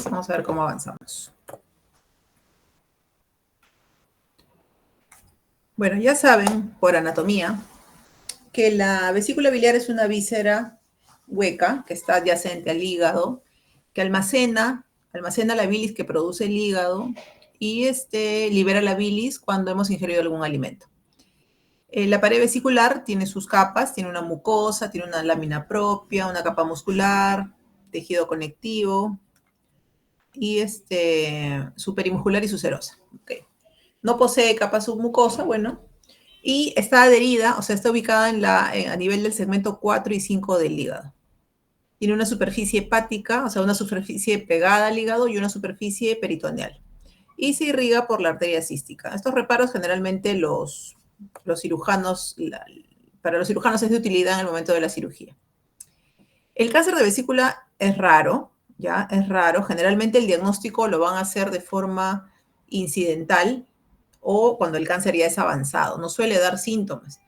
Vamos a ver cómo avanzamos. Bueno, ya saben por anatomía que la vesícula biliar es una víscera hueca que está adyacente al hígado, que almacena la bilis que produce el hígado y libera la bilis cuando hemos ingerido algún alimento. La pared vesicular tiene sus capas, tiene una mucosa, tiene una lámina propia, una capa muscular, tejido conectivo y superimuscular y sucerosa. Okay. No posee capa submucosa, bueno, y está adherida, o sea, está ubicada a nivel del segmento 4 y 5 del hígado. Tiene una superficie hepática, o sea, una superficie pegada al hígado y una superficie peritoneal. Y se irriga por la arteria cística. Estos reparos generalmente los cirujanos, para los cirujanos es de utilidad en el momento de la cirugía. El cáncer de vesícula es raro, ¿ya? Es raro. Generalmente el diagnóstico lo van a hacer de forma incidental o cuando el cáncer ya es avanzado. No suele dar síntomas.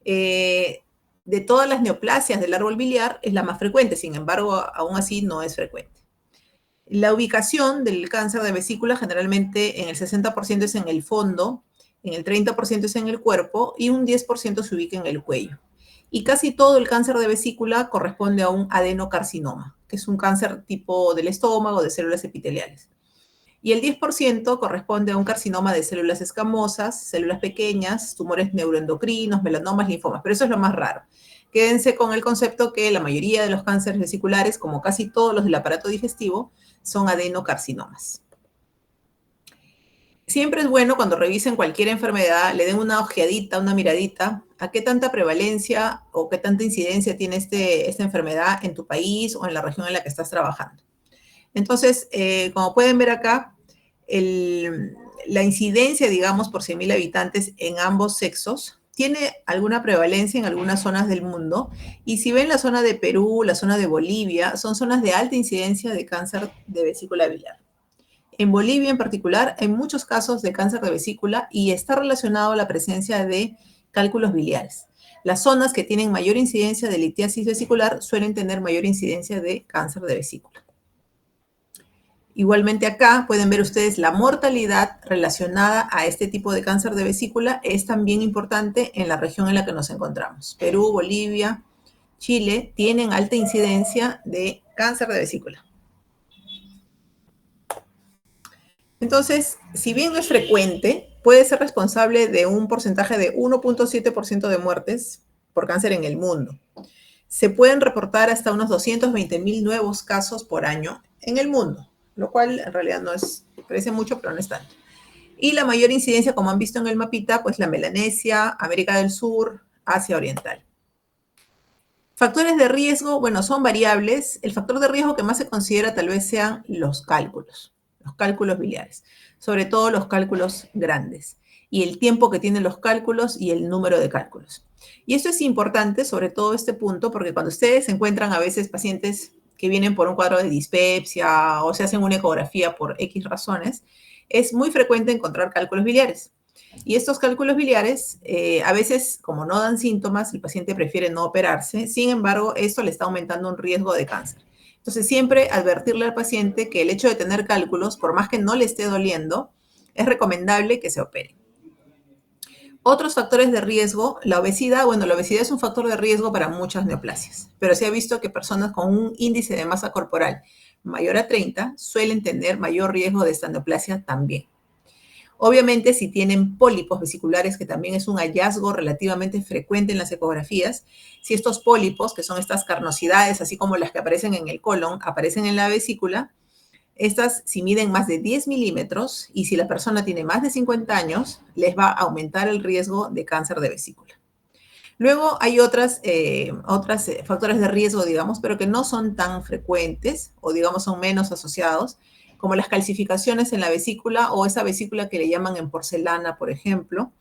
De todas las neoplasias del árbol biliar es la más frecuente, sin embargo, aún así no es frecuente. La ubicación del cáncer de vesícula generalmente en el 60% es en el fondo, en el 30% es en el cuerpo y un 10% se ubica en el cuello. Y casi todo el cáncer de vesícula corresponde a un adenocarcinoma, que es un cáncer tipo del estómago, de células epiteliales. Y el 10% corresponde a un carcinoma de células escamosas, células pequeñas, tumores neuroendocrinos, melanomas, linfomas, pero eso es lo más raro. Quédense con el concepto que la mayoría de los cánceres vesiculares, como casi todos los del aparato digestivo, son adenocarcinomas. Siempre es bueno cuando revisen cualquier enfermedad, le den una ojeadita, una miradita, a qué tanta prevalencia o qué tanta incidencia tiene esta enfermedad en tu país o en la región en la que estás trabajando. Entonces, como pueden ver acá, la incidencia, digamos, por 100.000 habitantes en ambos sexos tiene alguna prevalencia en algunas zonas del mundo. Y si ven la zona de Perú, la zona de Bolivia, son zonas de alta incidencia de cáncer de vesícula biliar. En Bolivia en particular hay muchos casos de cáncer de vesícula y está relacionado a la presencia de cálculos biliares. Las zonas que tienen mayor incidencia de litiasis vesicular suelen tener mayor incidencia de cáncer de vesícula. Igualmente acá pueden ver ustedes la mortalidad relacionada a este tipo de cáncer de vesícula es también importante en la región en la que nos encontramos. Perú, Bolivia, Chile tienen alta incidencia de cáncer de vesícula. Entonces, si bien no es frecuente, puede ser responsable de un porcentaje de 1.7% de muertes por cáncer en el mundo. Se pueden reportar hasta unos 220.000 nuevos casos por año en el mundo, lo cual en realidad no es, parece mucho, pero no es tanto. Y la mayor incidencia, como han visto en el mapita, pues la Melanesia, América del Sur, Asia Oriental. Factores de riesgo, bueno, son variables. El factor de riesgo que más se considera tal vez sean los cálculos biliares, sobre todo los cálculos grandes, y el tiempo que tienen los cálculos y el número de cálculos. Y esto es importante, sobre todo este punto, porque cuando ustedes encuentran a veces pacientes que vienen por un cuadro de dispepsia o se hacen una ecografía por X razones, es muy frecuente encontrar cálculos biliares. Y estos cálculos biliares, a veces, como no dan síntomas, el paciente prefiere no operarse. Sin embargo, esto le está aumentando un riesgo de cáncer. Entonces, siempre advertirle al paciente que el hecho de tener cálculos, por más que no le esté doliendo, es recomendable que se opere. Otros factores de riesgo, la obesidad. Bueno, la obesidad es un factor de riesgo para muchas neoplasias, pero se ha visto que personas con un índice de masa corporal mayor a 30 suelen tener mayor riesgo de esta neoplasia también. Obviamente, si tienen pólipos vesiculares, que también es un hallazgo relativamente frecuente en las ecografías, si estos pólipos, que son estas carnosidades, así como las que aparecen en el colon, aparecen en la vesícula, estas, si miden más de 10 milímetros y si la persona tiene más de 50 años, les va a aumentar el riesgo de cáncer de vesícula. Luego hay otros factores de riesgo, digamos, pero que no son tan frecuentes o, digamos, son menos asociados, como las calcificaciones en la vesícula o esa vesícula que le llaman en porcelana, por ejemplo,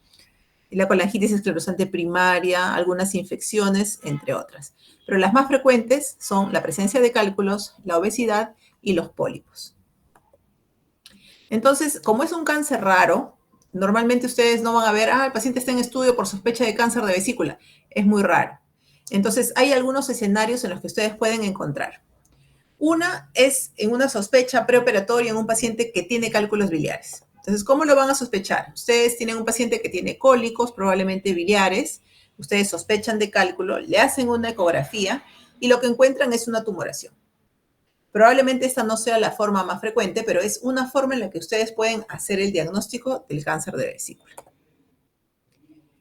la colangitis esclerosante primaria, algunas infecciones, entre otras. Pero las más frecuentes son la presencia de cálculos, la obesidad y los pólipos. Entonces, como es un cáncer raro, normalmente ustedes no van a ver, el paciente está en estudio por sospecha de cáncer de vesícula. Es muy raro. Entonces, hay algunos escenarios en los que ustedes pueden encontrar. Una es en una sospecha preoperatoria en un paciente que tiene cálculos biliares. Entonces, ¿cómo lo van a sospechar? Ustedes tienen un paciente que tiene cólicos, probablemente biliares, ustedes sospechan de cálculo, le hacen una ecografía y lo que encuentran es una tumoración. Probablemente esta no sea la forma más frecuente, pero es una forma en la que ustedes pueden hacer el diagnóstico del cáncer de vesícula.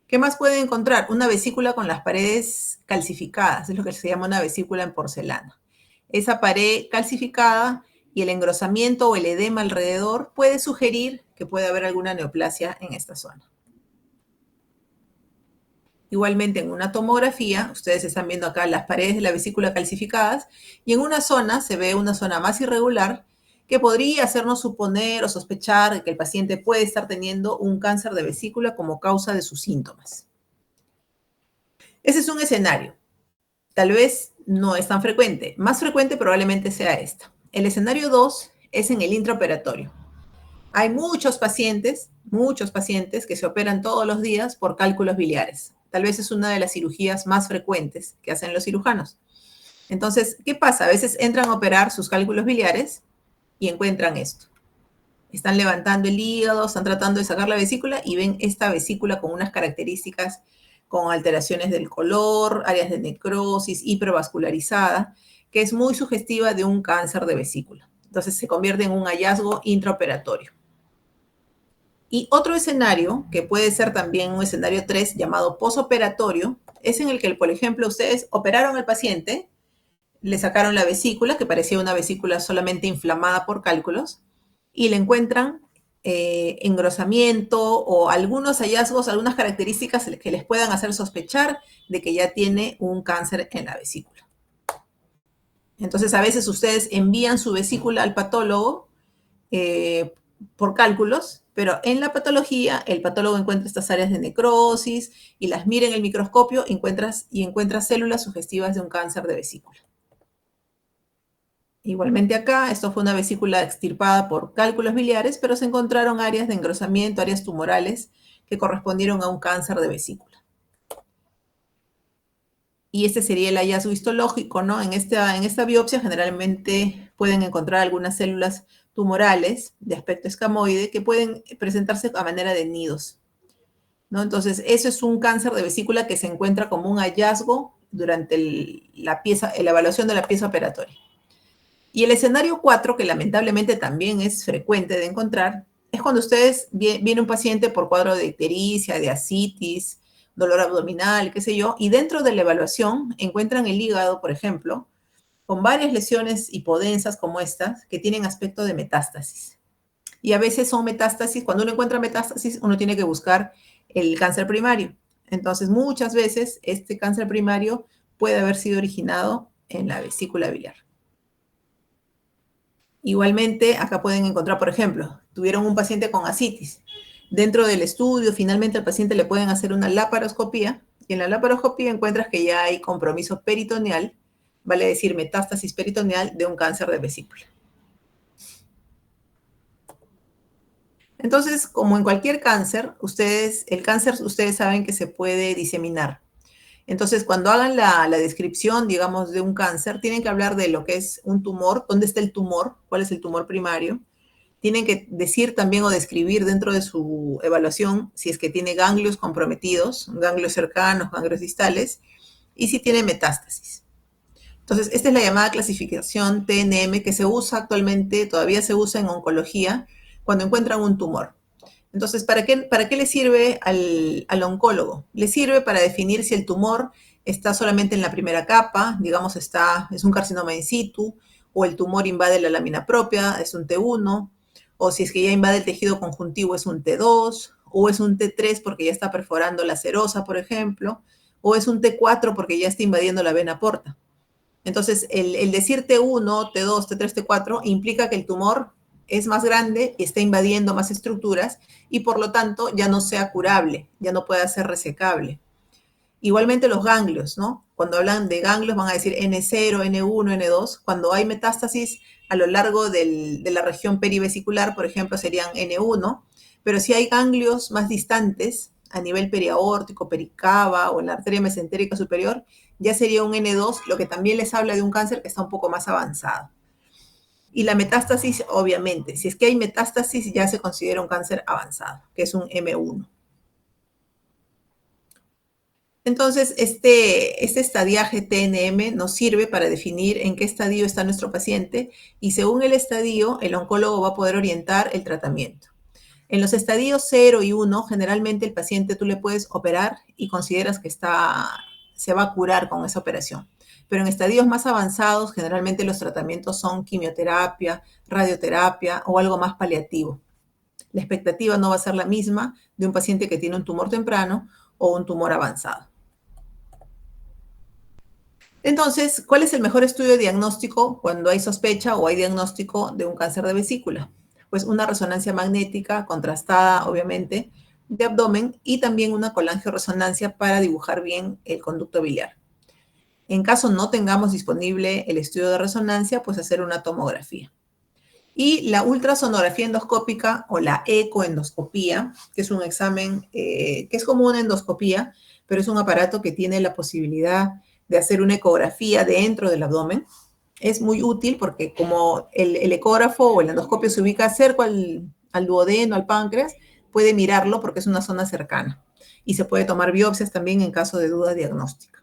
¿Qué más pueden encontrar? Una vesícula con las paredes calcificadas, es lo que se llama una vesícula en porcelana. Esa pared calcificada y el engrosamiento o el edema alrededor puede sugerir que puede haber alguna neoplasia en esta zona. Igualmente en una tomografía, ustedes están viendo acá las paredes de la vesícula calcificadas y en una zona se ve una zona más irregular que podría hacernos suponer o sospechar que el paciente puede estar teniendo un cáncer de vesícula como causa de sus síntomas. Ese es un escenario. Tal vez no es tan frecuente. Más frecuente probablemente sea esta. El escenario 2 es en el intraoperatorio. Hay muchos pacientes que se operan todos los días por cálculos biliares. Tal vez es una de las cirugías más frecuentes que hacen los cirujanos. Entonces, ¿qué pasa? A veces entran a operar sus cálculos biliares y encuentran esto. Están levantando el hígado, están tratando de sacar la vesícula y ven esta vesícula con unas características con alteraciones del color, áreas de necrosis, hipervascularizada, que es muy sugestiva de un cáncer de vesícula. Entonces se convierte en un hallazgo intraoperatorio. Y otro escenario, que puede ser también un escenario 3 llamado posoperatorio, es en el que, por ejemplo, ustedes operaron al paciente, le sacaron la vesícula, que parecía una vesícula solamente inflamada por cálculos, y le encuentran engrosamiento o algunos hallazgos, algunas características que les puedan hacer sospechar de que ya tiene un cáncer en la vesícula. Entonces, a veces ustedes envían su vesícula al patólogo por cálculos, pero en la patología el patólogo encuentra estas áreas de necrosis y las mira en el microscopio y encuentra células sugestivas de un cáncer de vesícula. Igualmente acá, esto fue una vesícula extirpada por cálculos biliares, pero se encontraron áreas de engrosamiento, áreas tumorales que correspondieron a un cáncer de vesícula. Y este sería el hallazgo histológico, ¿no? En esta biopsia generalmente pueden encontrar algunas células tumorales de aspecto escamoide que pueden presentarse a manera de nidos, ¿no? Entonces, eso es un cáncer de vesícula que se encuentra como un hallazgo durante la evaluación de la pieza operatoria. Y el escenario 4, que lamentablemente también es frecuente de encontrar, es cuando viene un paciente por cuadro de ictericia, de ascitis, dolor abdominal, qué sé yo, y dentro de la evaluación encuentran el hígado, por ejemplo, con varias lesiones hipodensas como estas, que tienen aspecto de metástasis. Y a veces son metástasis, cuando uno encuentra metástasis, uno tiene que buscar el cáncer primario. Entonces, muchas veces este cáncer primario puede haber sido originado en la vesícula biliar. Igualmente, acá pueden encontrar, por ejemplo, tuvieron un paciente con ascitis. Dentro del estudio, finalmente al paciente le pueden hacer una laparoscopía y en la laparoscopía encuentras que ya hay compromiso peritoneal, vale decir metástasis peritoneal de un cáncer de vesícula. Entonces, como en cualquier cáncer, ustedes saben que se puede diseminar. Entonces, cuando hagan la descripción, digamos, de un cáncer, tienen que hablar de lo que es un tumor, dónde está el tumor, cuál es el tumor primario. Tienen que decir también o describir dentro de su evaluación si es que tiene ganglios comprometidos, ganglios cercanos, ganglios distales, y si tiene metástasis. Entonces, esta es la llamada clasificación TNM que se usa actualmente, todavía se usa en oncología, cuando encuentran un tumor. Entonces, ¿para qué le sirve al oncólogo? Le sirve para definir si el tumor está solamente en la primera capa, digamos, es un carcinoma in situ, o el tumor invade la lámina propia, es un T1, o si es que ya invade el tejido conjuntivo, es un T2, o es un T3 porque ya está perforando la serosa, por ejemplo, o es un T4 porque ya está invadiendo la vena porta. Entonces, el decir T1, T2, T3, T4 implica que el tumor es más grande y está invadiendo más estructuras y por lo tanto ya no sea curable, ya no pueda ser resecable. Igualmente los ganglios, ¿no? Cuando hablan de ganglios van a decir N0, N1, N2. Cuando hay metástasis a lo largo de la región perivesicular, por ejemplo, serían N1, pero si hay ganglios más distantes a nivel periaórtico, pericava o en la arteria mesentérica superior, ya sería un N2, lo que también les habla de un cáncer que está un poco más avanzado. Y la metástasis, obviamente, si es que hay metástasis, ya se considera un cáncer avanzado, que es un M1. Entonces, este estadiaje TNM nos sirve para definir en qué estadio está nuestro paciente y según el estadio, el oncólogo va a poder orientar el tratamiento. En los estadios 0 y 1, generalmente el paciente tú le puedes operar y consideras que se va a curar con esa operación. Pero en estadios más avanzados, generalmente los tratamientos son quimioterapia, radioterapia o algo más paliativo. La expectativa no va a ser la misma de un paciente que tiene un tumor temprano o un tumor avanzado. Entonces, ¿cuál es el mejor estudio diagnóstico cuando hay sospecha o hay diagnóstico de un cáncer de vesícula? Pues una resonancia magnética contrastada, obviamente, de abdomen y también una colangioresonancia para dibujar bien el conducto biliar. En caso no tengamos disponible el estudio de resonancia, pues hacer una tomografía. Y la ultrasonografía endoscópica o la ecoendoscopía, que es un examen que es como una endoscopía, pero es un aparato que tiene la posibilidad de hacer una ecografía dentro del abdomen. Es muy útil porque como el ecógrafo o el endoscopio se ubica cerca al duodeno, al páncreas, puede mirarlo porque es una zona cercana. Y se puede tomar biopsias también en caso de duda diagnóstica.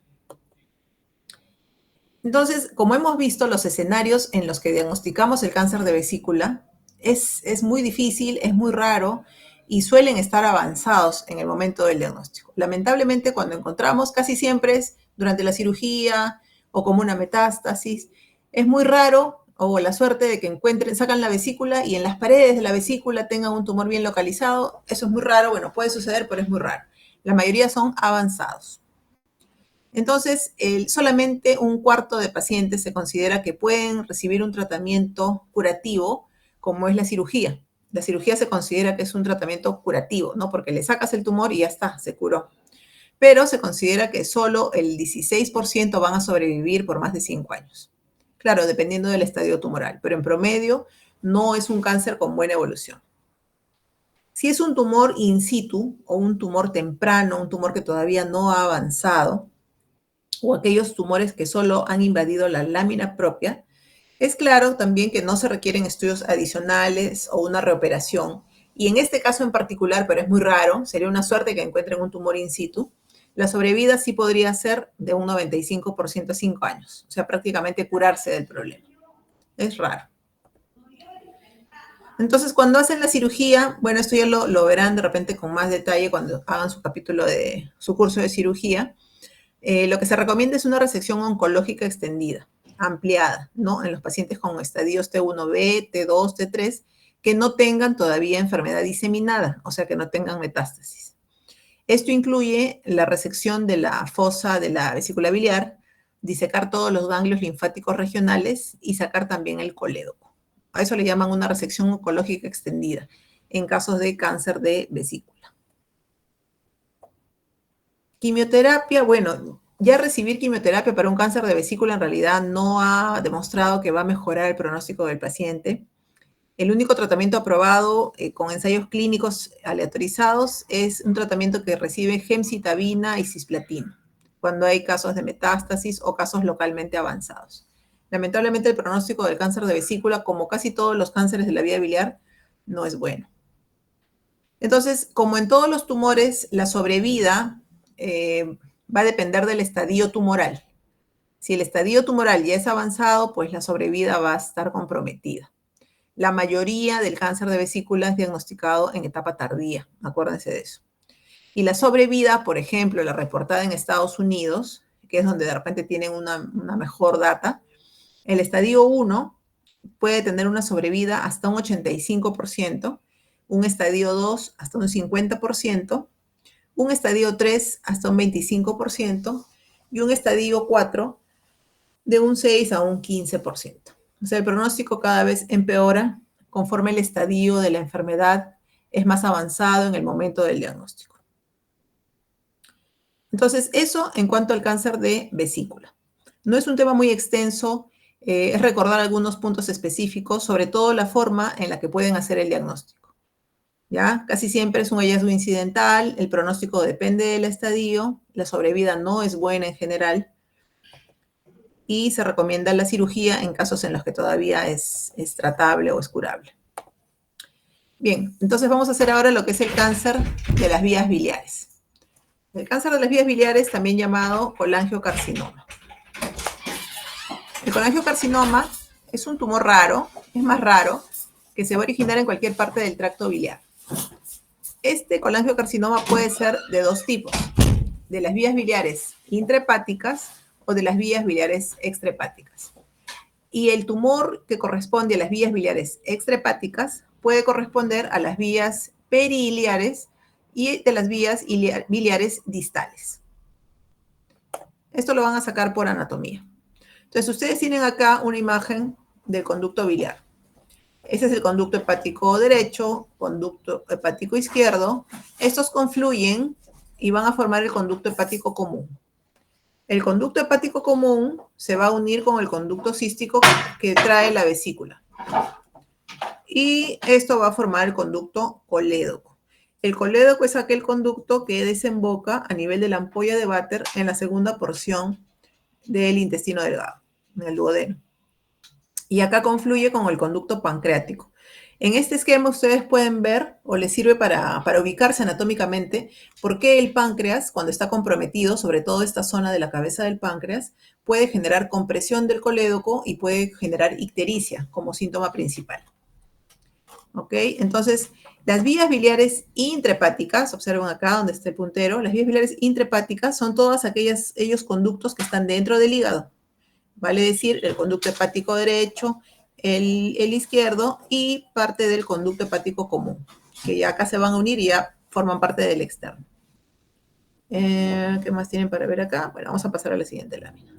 Entonces, como hemos visto, los escenarios en los que diagnosticamos el cáncer de vesícula es muy difícil, es muy raro y suelen estar avanzados en el momento del diagnóstico. Lamentablemente, cuando encontramos, casi siempre es durante la cirugía o como una metástasis. Es muy raro o la suerte de que encuentren, sacan la vesícula y en las paredes de la vesícula tengan un tumor bien localizado. Eso es muy raro, bueno, puede suceder, pero es muy raro. La mayoría son avanzados. Entonces, solamente un cuarto de pacientes se considera que pueden recibir un tratamiento curativo, como es la cirugía. La cirugía se considera que es un tratamiento curativo, ¿no? Porque le sacas el tumor y ya está, se curó. Pero se considera que solo el 16% van a sobrevivir por más de 5 años. Claro, dependiendo del estadio tumoral, pero en promedio no es un cáncer con buena evolución. Si es un tumor in situ o un tumor temprano, un tumor que todavía no ha avanzado, o aquellos tumores que solo han invadido la lámina propia, es claro también que no se requieren estudios adicionales o una reoperación. Y en este caso en particular, pero es muy raro, sería una suerte que encuentren un tumor in situ, la sobrevida sí podría ser de un 95% a 5 años, o sea, prácticamente curarse del problema. Es raro. Entonces, cuando hacen la cirugía, bueno, esto ya lo verán de repente con más detalle cuando hagan su capítulo de su curso de cirugía. Lo que se recomienda es una resección oncológica extendida, ampliada, ¿no? En los pacientes con estadios T1B, T2, T3, que no tengan todavía enfermedad diseminada, o sea, que no tengan metástasis. Esto incluye la resección de la fosa de la vesícula biliar, disecar todos los ganglios linfáticos regionales y sacar también el colédoco. A eso le llaman una resección oncológica extendida en casos de cáncer de vesícula. Quimioterapia, bueno, ya recibir quimioterapia para un cáncer de vesícula en realidad no ha demostrado que va a mejorar el pronóstico del paciente. El único tratamiento aprobado con ensayos clínicos aleatorizados es un tratamiento que recibe gemcitabina y cisplatina cuando hay casos de metástasis o casos localmente avanzados. Lamentablemente el pronóstico del cáncer de vesícula, como casi todos los cánceres de la vía biliar, no es bueno. Entonces, como en todos los tumores, la sobrevida va a depender del estadio tumoral. Si el estadio tumoral ya es avanzado, pues la sobrevida va a estar comprometida. La mayoría del cáncer de vesícula es diagnosticado en etapa tardía, acuérdense de eso. Y la sobrevida, por ejemplo, la reportada en Estados Unidos, que es donde de repente tienen una mejor data, el estadio 1 puede tener una sobrevida hasta un 85%, un estadio 2 hasta un 50%, un estadio 3 hasta un 25% y un estadio 4 de un 6 a un 15%. O sea, el pronóstico cada vez empeora conforme el estadio de la enfermedad es más avanzado en el momento del diagnóstico. Entonces, eso en cuanto al cáncer de vesícula. No es un tema muy extenso, es recordar algunos puntos específicos, sobre todo la forma en la que pueden hacer el diagnóstico. ¿Ya? Casi siempre es un hallazgo incidental, el pronóstico depende del estadio, la sobrevida no es buena en general. y se recomienda la cirugía en casos en los que todavía es tratable o es curable. Bien, entonces vamos a hacer ahora lo que es el cáncer de las vías biliares. El cáncer de las vías biliares, también llamado colangiocarcinoma. El colangiocarcinoma es un tumor raro, es más raro, que se va a originar en cualquier parte del tracto biliar. Este colangiocarcinoma puede ser de dos tipos, de las vías biliares intrahepáticas o de las vías biliares extrahepáticas. Y el tumor que corresponde a las vías biliares extrahepáticas puede corresponder a las vías periliares y de las vías biliares distales. Esto lo van a sacar por anatomía. Entonces, ustedes tienen acá una imagen del conducto biliar. Ese es el conducto hepático derecho, conducto hepático izquierdo. Estos confluyen y van a formar el conducto hepático común. El conducto hepático común se va a unir con el conducto cístico que trae la vesícula. Y esto va a formar el conducto colédoco. El colédoco es aquel conducto que desemboca a nivel de la ampolla de váter en la segunda porción del intestino delgado, en el duodeno. Y acá confluye con el conducto pancreático. En este esquema ustedes pueden ver, o les sirve para ubicarse anatómicamente, por qué el páncreas, cuando está comprometido, sobre todo esta zona de la cabeza del páncreas, puede generar compresión del colédoco y puede generar ictericia como síntoma principal. ¿Ok? Entonces, las vías biliares intrahepáticas, observen acá donde está el puntero, las vías biliares intrahepáticas son todos ellos conductos que están dentro del hígado. Vale decir, el conducto hepático derecho, el izquierdo y parte del conducto hepático común, que ya acá se van a unir y ya forman parte del externo. ¿Qué más tienen para ver acá? Bueno, vamos a pasar a la siguiente lámina.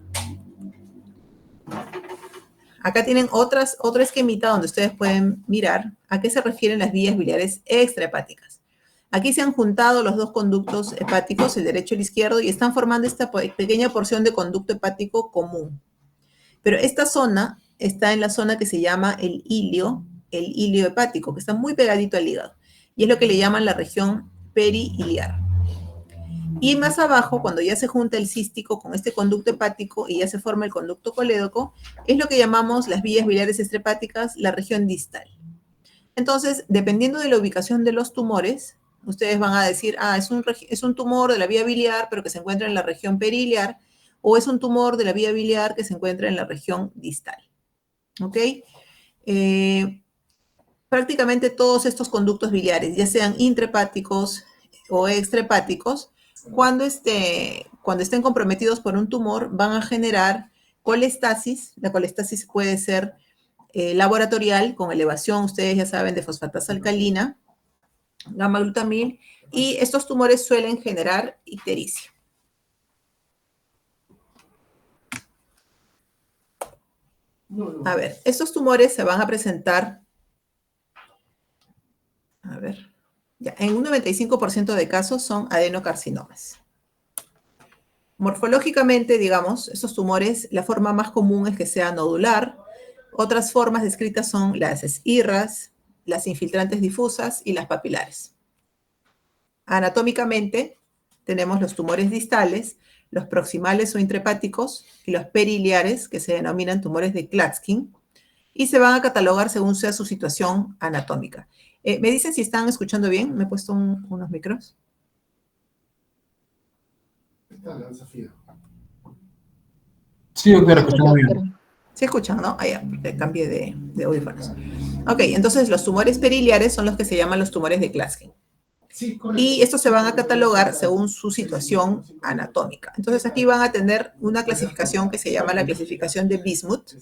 Acá tienen otro esquemita donde ustedes pueden mirar a qué se refieren las vías biliares extrahepáticas. Aquí se han juntado los dos conductos hepáticos, el derecho y el izquierdo, y están formando esta pequeña porción de conducto hepático común. Pero esta zona está en la zona que se llama el ilio hepático, que está muy pegadito al hígado. Y es lo que le llaman la región periliar. Y más abajo, cuando ya se junta el cístico con este conducto hepático y ya se forma el conducto colédoco, es lo que llamamos las vías biliares extrahepáticas, la región distal. Entonces, dependiendo de la ubicación de los tumores, ustedes van a decir, es un tumor de la vía biliar, pero que se encuentra en la región periliar, o es un tumor de la vía biliar que se encuentra en la región distal. ¿Ok? Prácticamente todos estos conductos biliares, ya sean intrahepáticos o extrahepáticos, cuando estén comprometidos por un tumor, van a generar colestasis. La colestasis puede ser laboratorial, con elevación, ustedes ya saben, de fosfatasa alcalina, gamma-glutamil, y estos tumores suelen generar ictericia. A ver, estos tumores se van a presentar, en un 95% de casos son adenocarcinomas. Morfológicamente, digamos, estos tumores, la forma más común es que sea nodular. Otras formas descritas son las esquirras, las infiltrantes difusas y las papilares. Anatómicamente, tenemos los tumores distales, los proximales o intrahepáticos y los periliares, que se denominan tumores de Klatskin, y se van a catalogar según sea su situación anatómica. ¿Me dicen si están escuchando bien? ¿Me he puesto unos micros? Sí, doctora, escuchamos bien. ¿Sí escuchan, no? Ah, ya, porque cambié de audífonos. Ok, entonces los tumores periliares son los que se llaman los tumores de Klatskin. Sí, y estos se van a catalogar según su situación anatómica. Entonces aquí van a tener una clasificación que se llama la clasificación de Bismuth,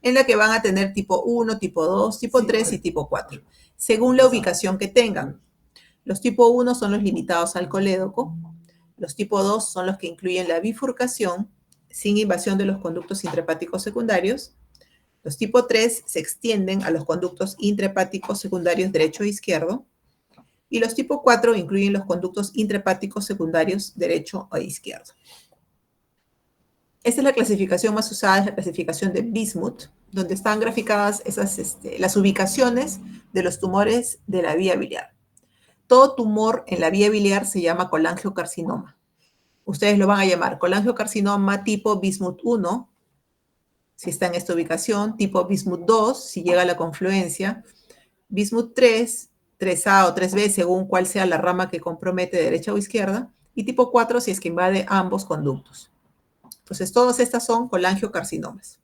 en la que van a tener tipo 1, tipo 2, tipo 3 y tipo 4, según la ubicación que tengan. Los tipo 1 son los limitados al colédoco, los tipo 2 son los que incluyen la bifurcación sin invasión de los conductos intrahepáticos secundarios. Los tipo 3 se extienden a los conductos intrahepáticos secundarios derecho e izquierdo. Y los tipo 4 incluyen los conductos intrahepáticos secundarios derecho e izquierdo. Esta es la clasificación más usada, es la clasificación de Bismuth, donde están graficadas las ubicaciones de los tumores de la vía biliar. Todo tumor en la vía biliar se llama colangiocarcinoma. Ustedes lo van a llamar colangiocarcinoma tipo Bismuth 1, si está en esta ubicación, tipo bismuth 2, si llega a la confluencia, bismuth 3, 3A o 3B, según cuál sea la rama que compromete derecha o izquierda, y tipo 4 si es que invade ambos conductos. Entonces, todas estas son colangiocarcinomas.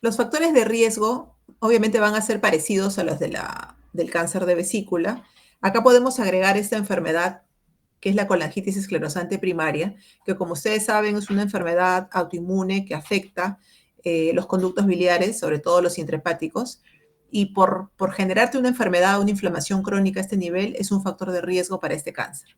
Los factores de riesgo obviamente van a ser parecidos a los del cáncer de vesícula. Acá podemos agregar esta enfermedad, que es la colangitis esclerosante primaria, que como ustedes saben es una enfermedad autoinmune que afecta los conductos biliares, sobre todo los intrahepáticos, y por generarte una enfermedad, una inflamación crónica a este nivel, es un factor de riesgo para este cáncer.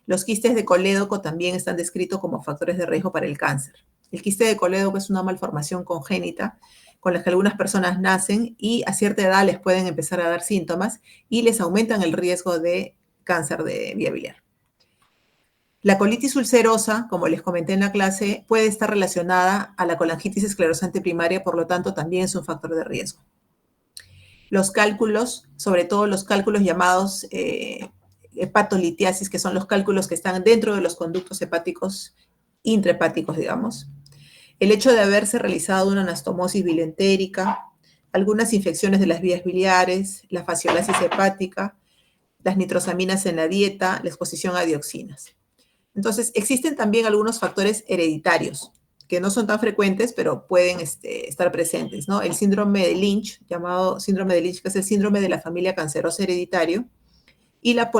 Los quistes de colédoco también están descritos como factores de riesgo para el cáncer. El quiste de colédoco es una malformación congénita con la que algunas personas nacen y a cierta edad les pueden empezar a dar síntomas y les aumentan el riesgo de cáncer de vía biliar. La colitis ulcerosa, como les comenté en la clase, puede estar relacionada a la colangitis esclerosante primaria, por lo tanto también es un factor de riesgo. Los cálculos, sobre todo los cálculos llamados hepatolitiasis, que son los cálculos que están dentro de los conductos hepáticos intrahepáticos, digamos. El hecho de haberse realizado una anastomosis bilentérica, algunas infecciones de las vías biliares, la fasciolasis hepática, las nitrosaminas en la dieta, la exposición a dioxinas. Entonces, existen también algunos factores hereditarios, que no son tan frecuentes, pero pueden estar presentes, ¿no? El síndrome de Lynch, llamado síndrome de Lynch, que es el síndrome de la familia cancerosa hereditario, y la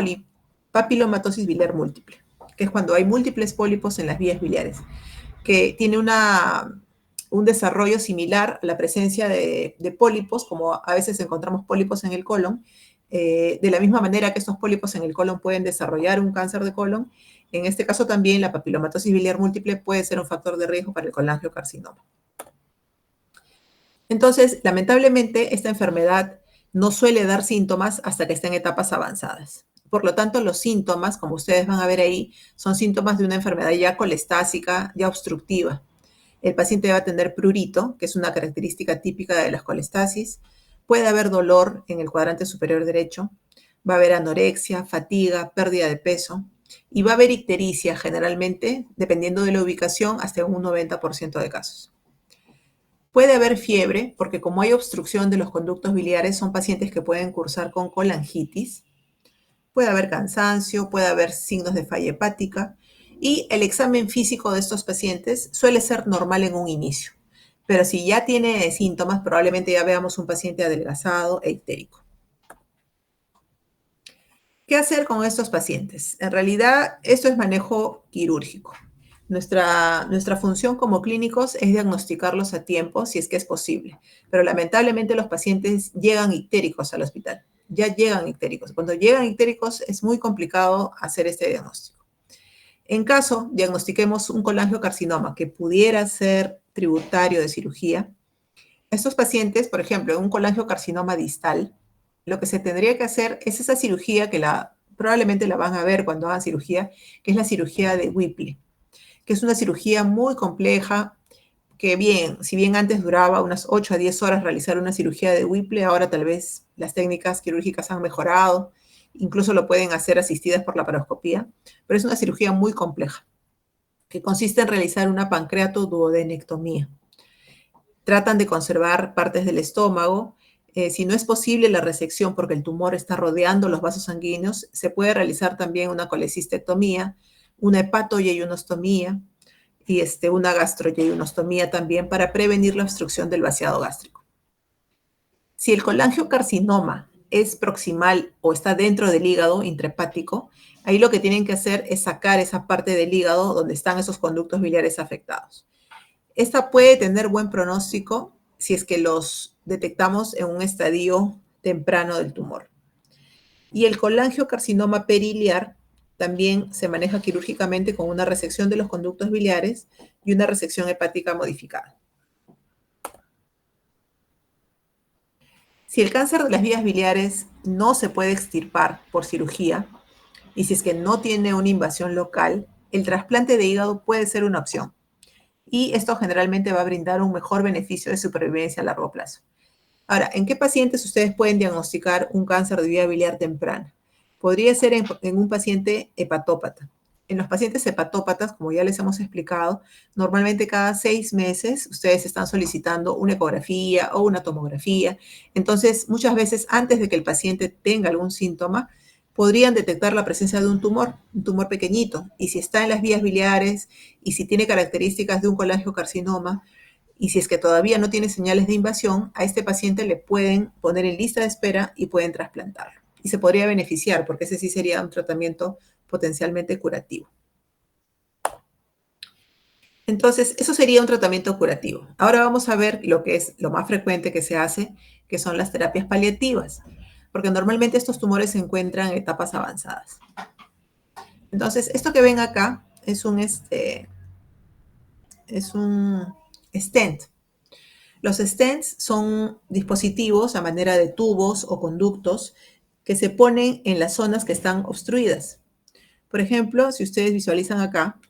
papilomatosis biliar múltiple, que es cuando hay múltiples pólipos en las vías biliares, que tiene un desarrollo similar a la presencia de pólipos, como a veces encontramos pólipos en el colon, de la misma manera que estos pólipos en el colon pueden desarrollar un cáncer de colon. En este caso también la papilomatosis biliar múltiple puede ser un factor de riesgo para el colangiocarcinoma. Entonces, lamentablemente, esta enfermedad no suele dar síntomas hasta que está en etapas avanzadas. Por lo tanto, los síntomas, como ustedes van a ver ahí, son síntomas de una enfermedad ya colestásica, ya obstructiva. El paciente va a tener prurito, que es una característica típica de las colestasis. Puede haber dolor en el cuadrante superior derecho. Va a haber anorexia, fatiga, pérdida de peso. Y va a haber ictericia, generalmente, dependiendo de la ubicación, hasta un 90% de casos. Puede haber fiebre, porque como hay obstrucción de los conductos biliares, son pacientes que pueden cursar con colangitis. Puede haber cansancio, puede haber signos de falla hepática, y el examen físico de estos pacientes suele ser normal en un inicio. Pero si ya tiene síntomas, probablemente ya veamos un paciente adelgazado e ictérico. ¿Qué hacer con estos pacientes? En realidad, esto es manejo quirúrgico. Nuestra función como clínicos es diagnosticarlos a tiempo, si es que es posible. Pero lamentablemente los pacientes llegan ictéricos al hospital. Ya llegan ictéricos. Cuando llegan ictéricos es muy complicado hacer este diagnóstico. En caso diagnostiquemos un colangiocarcinoma que pudiera ser tributario de cirugía, estos pacientes, por ejemplo, en un colangiocarcinoma distal, lo que se tendría que hacer es esa cirugía que probablemente la van a ver cuando hagan cirugía, que es la cirugía de Whipple, que es una cirugía muy compleja, que si bien antes duraba unas 8 a 10 horas realizar una cirugía de Whipple, ahora tal vez las técnicas quirúrgicas han mejorado, incluso lo pueden hacer asistidas por la laparoscopía, pero es una cirugía muy compleja, que consiste en realizar una pancreatoduodenectomía. Tratan de conservar partes del estómago. Si no es posible la resección porque el tumor está rodeando los vasos sanguíneos, se puede realizar también una colecistectomía, una hepatoyeyunostomía y una gastroyeyunostomía también para prevenir la obstrucción del vaciado gástrico. Si el colangiocarcinoma es proximal o está dentro del hígado intrahepático, ahí lo que tienen que hacer es sacar esa parte del hígado donde están esos conductos biliares afectados. Esta puede tener buen pronóstico si es que los detectamos en un estadio temprano del tumor. Y el colangiocarcinoma periliar también se maneja quirúrgicamente con una resección de los conductos biliares y una resección hepática modificada. Si el cáncer de las vías biliares no se puede extirpar por cirugía y si es que no tiene una invasión local, el trasplante de hígado puede ser una opción. Y esto generalmente va a brindar un mejor beneficio de supervivencia a largo plazo. Ahora, ¿en qué pacientes ustedes pueden diagnosticar un cáncer de vía biliar temprana? Podría ser en un paciente hepatópata. en los pacientes hepatópatas, como ya les hemos explicado, normalmente cada 6 meses ustedes están solicitando una ecografía o una tomografía. Entonces, muchas veces antes de que el paciente tenga algún síntoma, podrían detectar la presencia de un tumor pequeñito. Y si está en las vías biliares y si tiene características de un colangiocarcinoma, y si es que todavía no tiene señales de invasión, a este paciente le pueden poner en lista de espera y pueden trasplantarlo. Y se podría beneficiar, porque ese sí sería un tratamiento potencialmente curativo. Entonces, eso sería un tratamiento curativo. Ahora vamos a ver lo que es lo más frecuente que se hace, que son las terapias paliativas, porque normalmente estos tumores se encuentran en etapas avanzadas. Entonces, esto que ven acá es un stent. Los stents son dispositivos a manera de tubos o conductos que se ponen en las zonas que están obstruidas. Por ejemplo, si ustedes visualizan acá,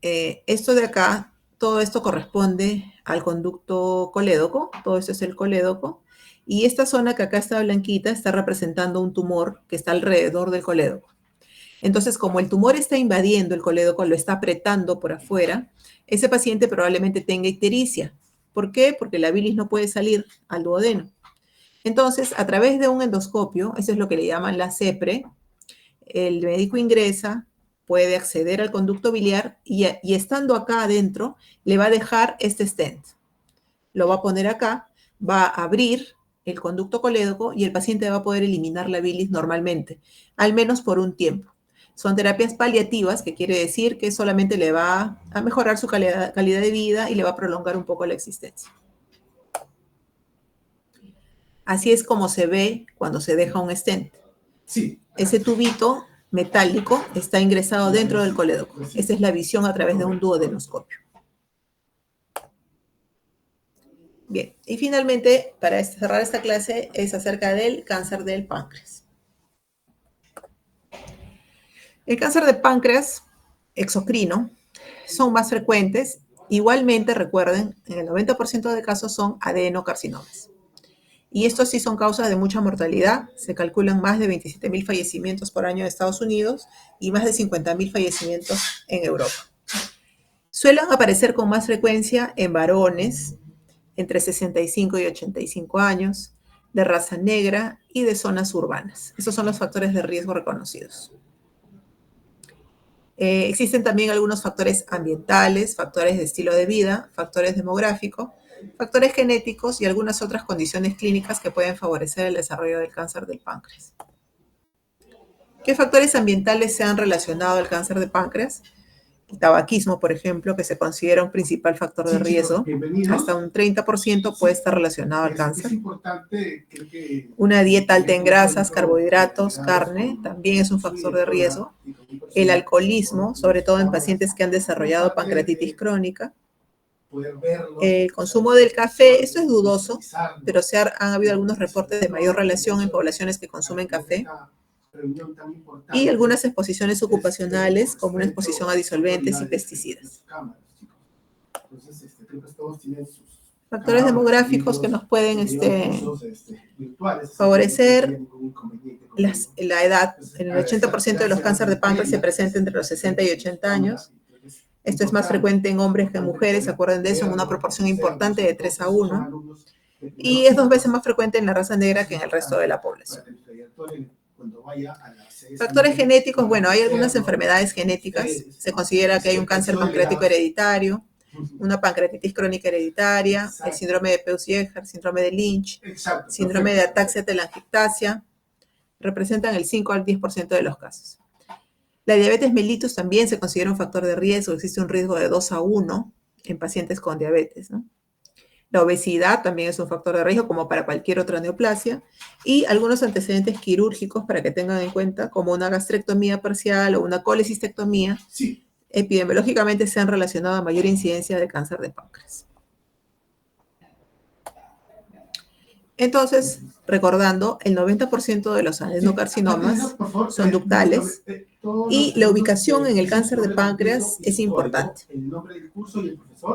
esto de acá, todo esto corresponde al conducto colédoco, todo esto es el colédoco, y esta zona que acá está blanquita está representando un tumor que está alrededor del colédoco. Entonces, como el tumor está invadiendo el colédoco, lo está apretando por afuera, ese paciente probablemente tenga ictericia. ¿Por qué? Porque la bilis no puede salir al duodeno. Entonces, a través de un endoscopio, eso es lo que le llaman la CEPRE, el médico ingresa, puede acceder al conducto biliar y estando acá adentro, le va a dejar este stent. Lo va a poner acá, va a abrir el conducto colédoco y el paciente va a poder eliminar la bilis normalmente, al menos por un tiempo. Son terapias paliativas, que quiere decir que solamente le va a mejorar su calidad de vida y le va a prolongar un poco la existencia. Así es como se ve cuando se deja un stent. Sí. Ese tubito metálico está ingresado dentro del colédoco. Esa es la visión a través de un duodenoscopio. Bien, y finalmente, para cerrar esta clase, es acerca del cáncer del páncreas. El cáncer de páncreas exocrino son más frecuentes. Igualmente, recuerden, en el 90% de casos son adenocarcinomas. Y estos sí son causas de mucha mortalidad. Se calculan más de 27.000 fallecimientos por año en Estados Unidos y más de 50.000 fallecimientos en Europa. Suelen aparecer con más frecuencia en varones entre 65 y 85 años, de raza negra y de zonas urbanas. Esos son los factores de riesgo reconocidos. Existen también algunos factores ambientales, factores de estilo de vida, factores demográficos, factores genéticos y algunas otras condiciones clínicas que pueden favorecer el desarrollo del cáncer del páncreas. ¿Qué factores ambientales se han relacionado al cáncer de páncreas? El tabaquismo, por ejemplo, que se considera un principal factor de riesgo, hasta un 30% puede estar relacionado al cáncer. Una dieta alta en grasas, carbohidratos, carne, también es un factor de riesgo. El alcoholismo, sobre todo en pacientes que han desarrollado pancreatitis crónica. El consumo del café, esto es dudoso, pero han habido algunos reportes de mayor relación en poblaciones que consumen café. Y algunas exposiciones ocupacionales, como una exposición a disolventes y pesticidas. Factores demográficos que nos pueden favorecer la edad. En el 80% de los cánceres de páncreas se presenta entre los 60 y 80 años. Esto es más frecuente en hombres que en mujeres, acuérdense de eso, en una proporción importante de 3 a 1. Y es 2 veces más frecuente en la raza negra que en el resto de la población. Factores genéticos, bueno, hay algunas enfermedades genéticas. Se considera que hay un cáncer pancreático hereditario, una pancreatitis crónica hereditaria, el síndrome de Peutz-Jeghers, síndrome de Lynch, síndrome de ataxia telangiectasia, representan el 5 al 10% de los casos. La diabetes mellitus también se considera un factor de riesgo, existe un riesgo de 2 a 1 en pacientes con diabetes, ¿no? La obesidad también es un factor de riesgo, como para cualquier otra neoplasia, y algunos antecedentes quirúrgicos para que tengan en cuenta, como una gastrectomía parcial o una colecistectomía, sí, epidemiológicamente se han relacionado a mayor incidencia de cáncer de páncreas. Entonces, recordando, el 90% de los adenocarcinomas son ductales y la ubicación en el cáncer de páncreas es importante.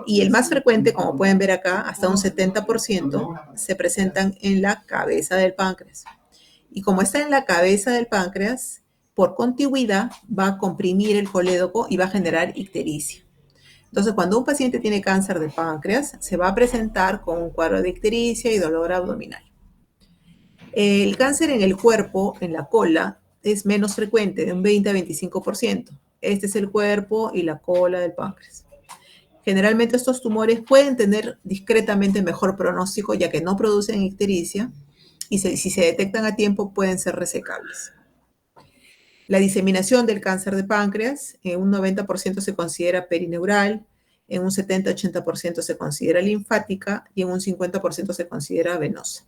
Y el más frecuente, como pueden ver acá, hasta un 70% se presentan en la cabeza del páncreas. Y como está en la cabeza del páncreas, por contigüidad va a comprimir el colédoco y va a generar ictericia. Entonces, cuando un paciente tiene cáncer de páncreas, se va a presentar con un cuadro de ictericia y dolor abdominal. El cáncer en el cuerpo, en la cola, es menos frecuente, de un 20 a 25%. Este es el cuerpo y la cola del páncreas. Generalmente estos tumores pueden tener discretamente mejor pronóstico, ya que no producen ictericia, y si se detectan a tiempo pueden ser resecables. La diseminación del cáncer de páncreas, en un 90% se considera perineural, en un 70-80% se considera linfática y en un 50% se considera venosa.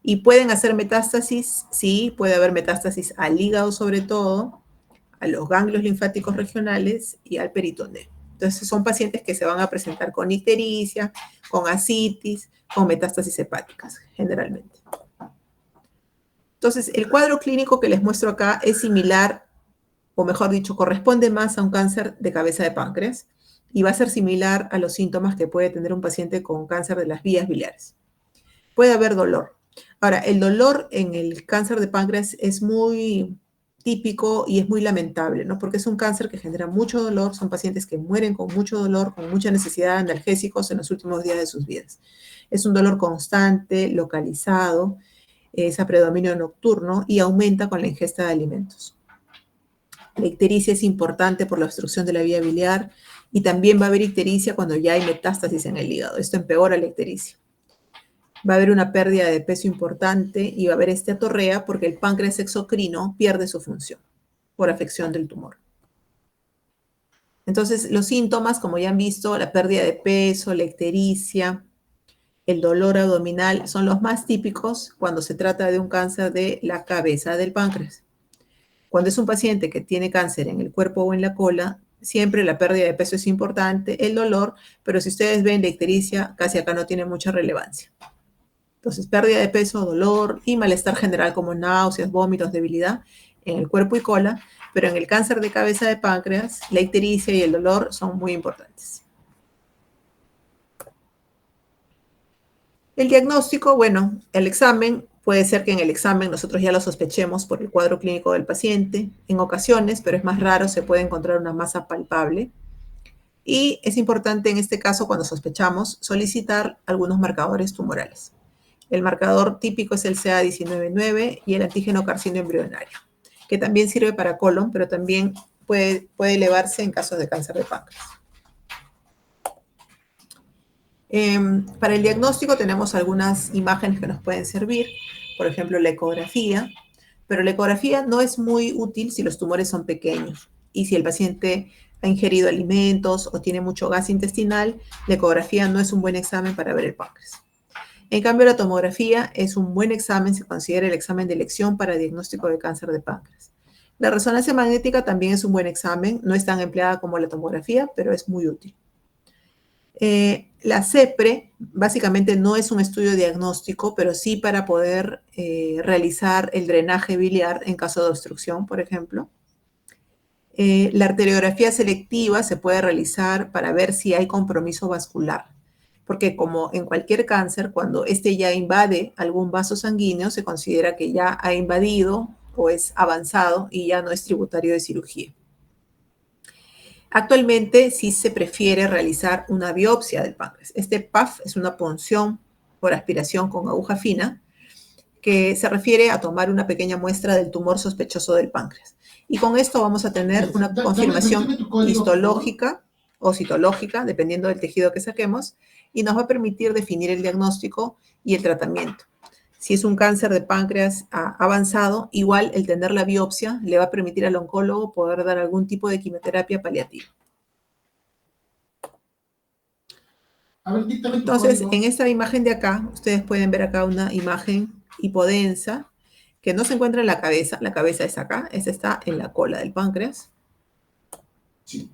¿Y pueden hacer metástasis? Sí, puede haber metástasis al hígado sobre todo, a los ganglios linfáticos regionales y al peritoneo. Entonces son pacientes que se van a presentar con ictericia, con ascitis, con metástasis hepáticas, generalmente. Entonces, el cuadro clínico que les muestro acá es similar, o mejor dicho, corresponde más a un cáncer de cabeza de páncreas y va a ser similar a los síntomas que puede tener un paciente con cáncer de las vías biliares. Puede haber dolor. Ahora, el dolor en el cáncer de páncreas es muy típico y es muy lamentable, ¿no? Porque es un cáncer que genera mucho dolor, son pacientes que mueren con mucho dolor, con mucha necesidad de analgésicos en los últimos días de sus vidas. Es un dolor constante, localizado, es a predominio nocturno y aumenta con la ingesta de alimentos. La ictericia es importante por la obstrucción de la vía biliar y también va a haber ictericia cuando ya hay metástasis en el hígado. Esto empeora la ictericia. Va a haber una pérdida de peso importante y va a haber esteatorrea porque el páncreas exocrino pierde su función por afección del tumor. Entonces, los síntomas, como ya han visto, la pérdida de peso, la ictericia, el dolor abdominal, son los más típicos cuando se trata de un cáncer de la cabeza del páncreas. Cuando es un paciente que tiene cáncer en el cuerpo o en la cola, siempre la pérdida de peso es importante, el dolor, pero si ustedes ven la ictericia, casi acá no tiene mucha relevancia. Entonces, pérdida de peso, dolor y malestar general como náuseas, vómitos, debilidad en el cuerpo y cola, pero en el cáncer de cabeza de páncreas, la ictericia y el dolor son muy importantes. El diagnóstico, bueno, el examen, puede ser que en el examen nosotros ya lo sospechemos por el cuadro clínico del paciente. En ocasiones, pero es más raro, se puede encontrar una masa palpable. Y es importante en este caso, cuando sospechamos, solicitar algunos marcadores tumorales. El marcador típico es el CA199 y el antígeno carcino embrionario, que también sirve para colon, pero también puede elevarse en casos de cáncer de páncreas. Para el diagnóstico tenemos algunas imágenes que nos pueden servir, por ejemplo, la ecografía, pero la ecografía no es muy útil si los tumores son pequeños y si el paciente ha ingerido alimentos o tiene mucho gas intestinal, la ecografía no es un buen examen para ver el páncreas. En cambio, la tomografía es un buen examen, se considera el examen de elección para diagnóstico de cáncer de páncreas. La resonancia magnética también es un buen examen, no es tan empleada como la tomografía, pero es muy útil. La CEPRE básicamente no es un estudio diagnóstico, pero sí para poder realizar el drenaje biliar en caso de obstrucción, por ejemplo. La arteriografía selectiva se puede realizar para ver si hay compromiso vascular, porque como en cualquier cáncer, cuando este ya invade algún vaso sanguíneo, se considera que ya ha invadido o es avanzado y ya no es tributario de cirugía. Actualmente sí se prefiere realizar una biopsia del páncreas. Este PAF es una punción por aspiración con aguja fina que se refiere a tomar una pequeña muestra del tumor sospechoso del páncreas. Y con esto vamos a tener una confirmación histológica o citológica, dependiendo del tejido que saquemos, y nos va a permitir definir el diagnóstico y el tratamiento. Si es un cáncer de páncreas avanzado, igual el tener la biopsia le va a permitir al oncólogo poder dar algún tipo de quimioterapia paliativa. Entonces, en esta imagen de acá, ustedes pueden ver acá una imagen hipodensa que no se encuentra en la cabeza es acá, esta está en la cola del páncreas. Sí.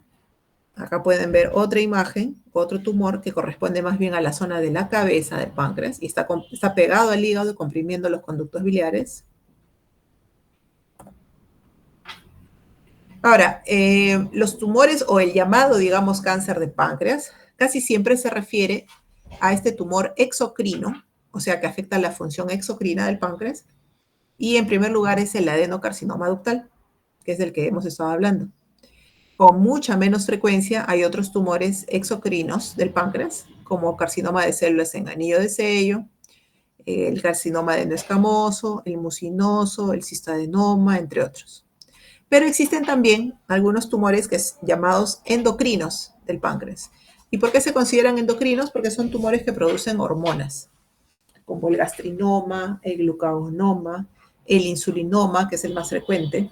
Acá pueden ver otra imagen, otro tumor que corresponde más bien a la zona de la cabeza del páncreas y está pegado al hígado comprimiendo los conductos biliares. Ahora, los tumores o el llamado, digamos, cáncer de páncreas, casi siempre se refiere a este tumor exocrino, o sea, que afecta la función exocrina del páncreas, y en primer lugar es el adenocarcinoma ductal. que es del que hemos estado hablando. Con mucha menos frecuencia hay otros tumores exocrinos del páncreas, como carcinoma de células en anillo de sello, el carcinoma de no escamoso, el mucinoso, el cistadenoma, entre otros. Pero existen también algunos tumores llamados endocrinos del páncreas. ¿Y por qué se consideran endocrinos? Porque son tumores que producen hormonas, como el gastrinoma, el glucagonoma, el insulinoma, que es el más frecuente.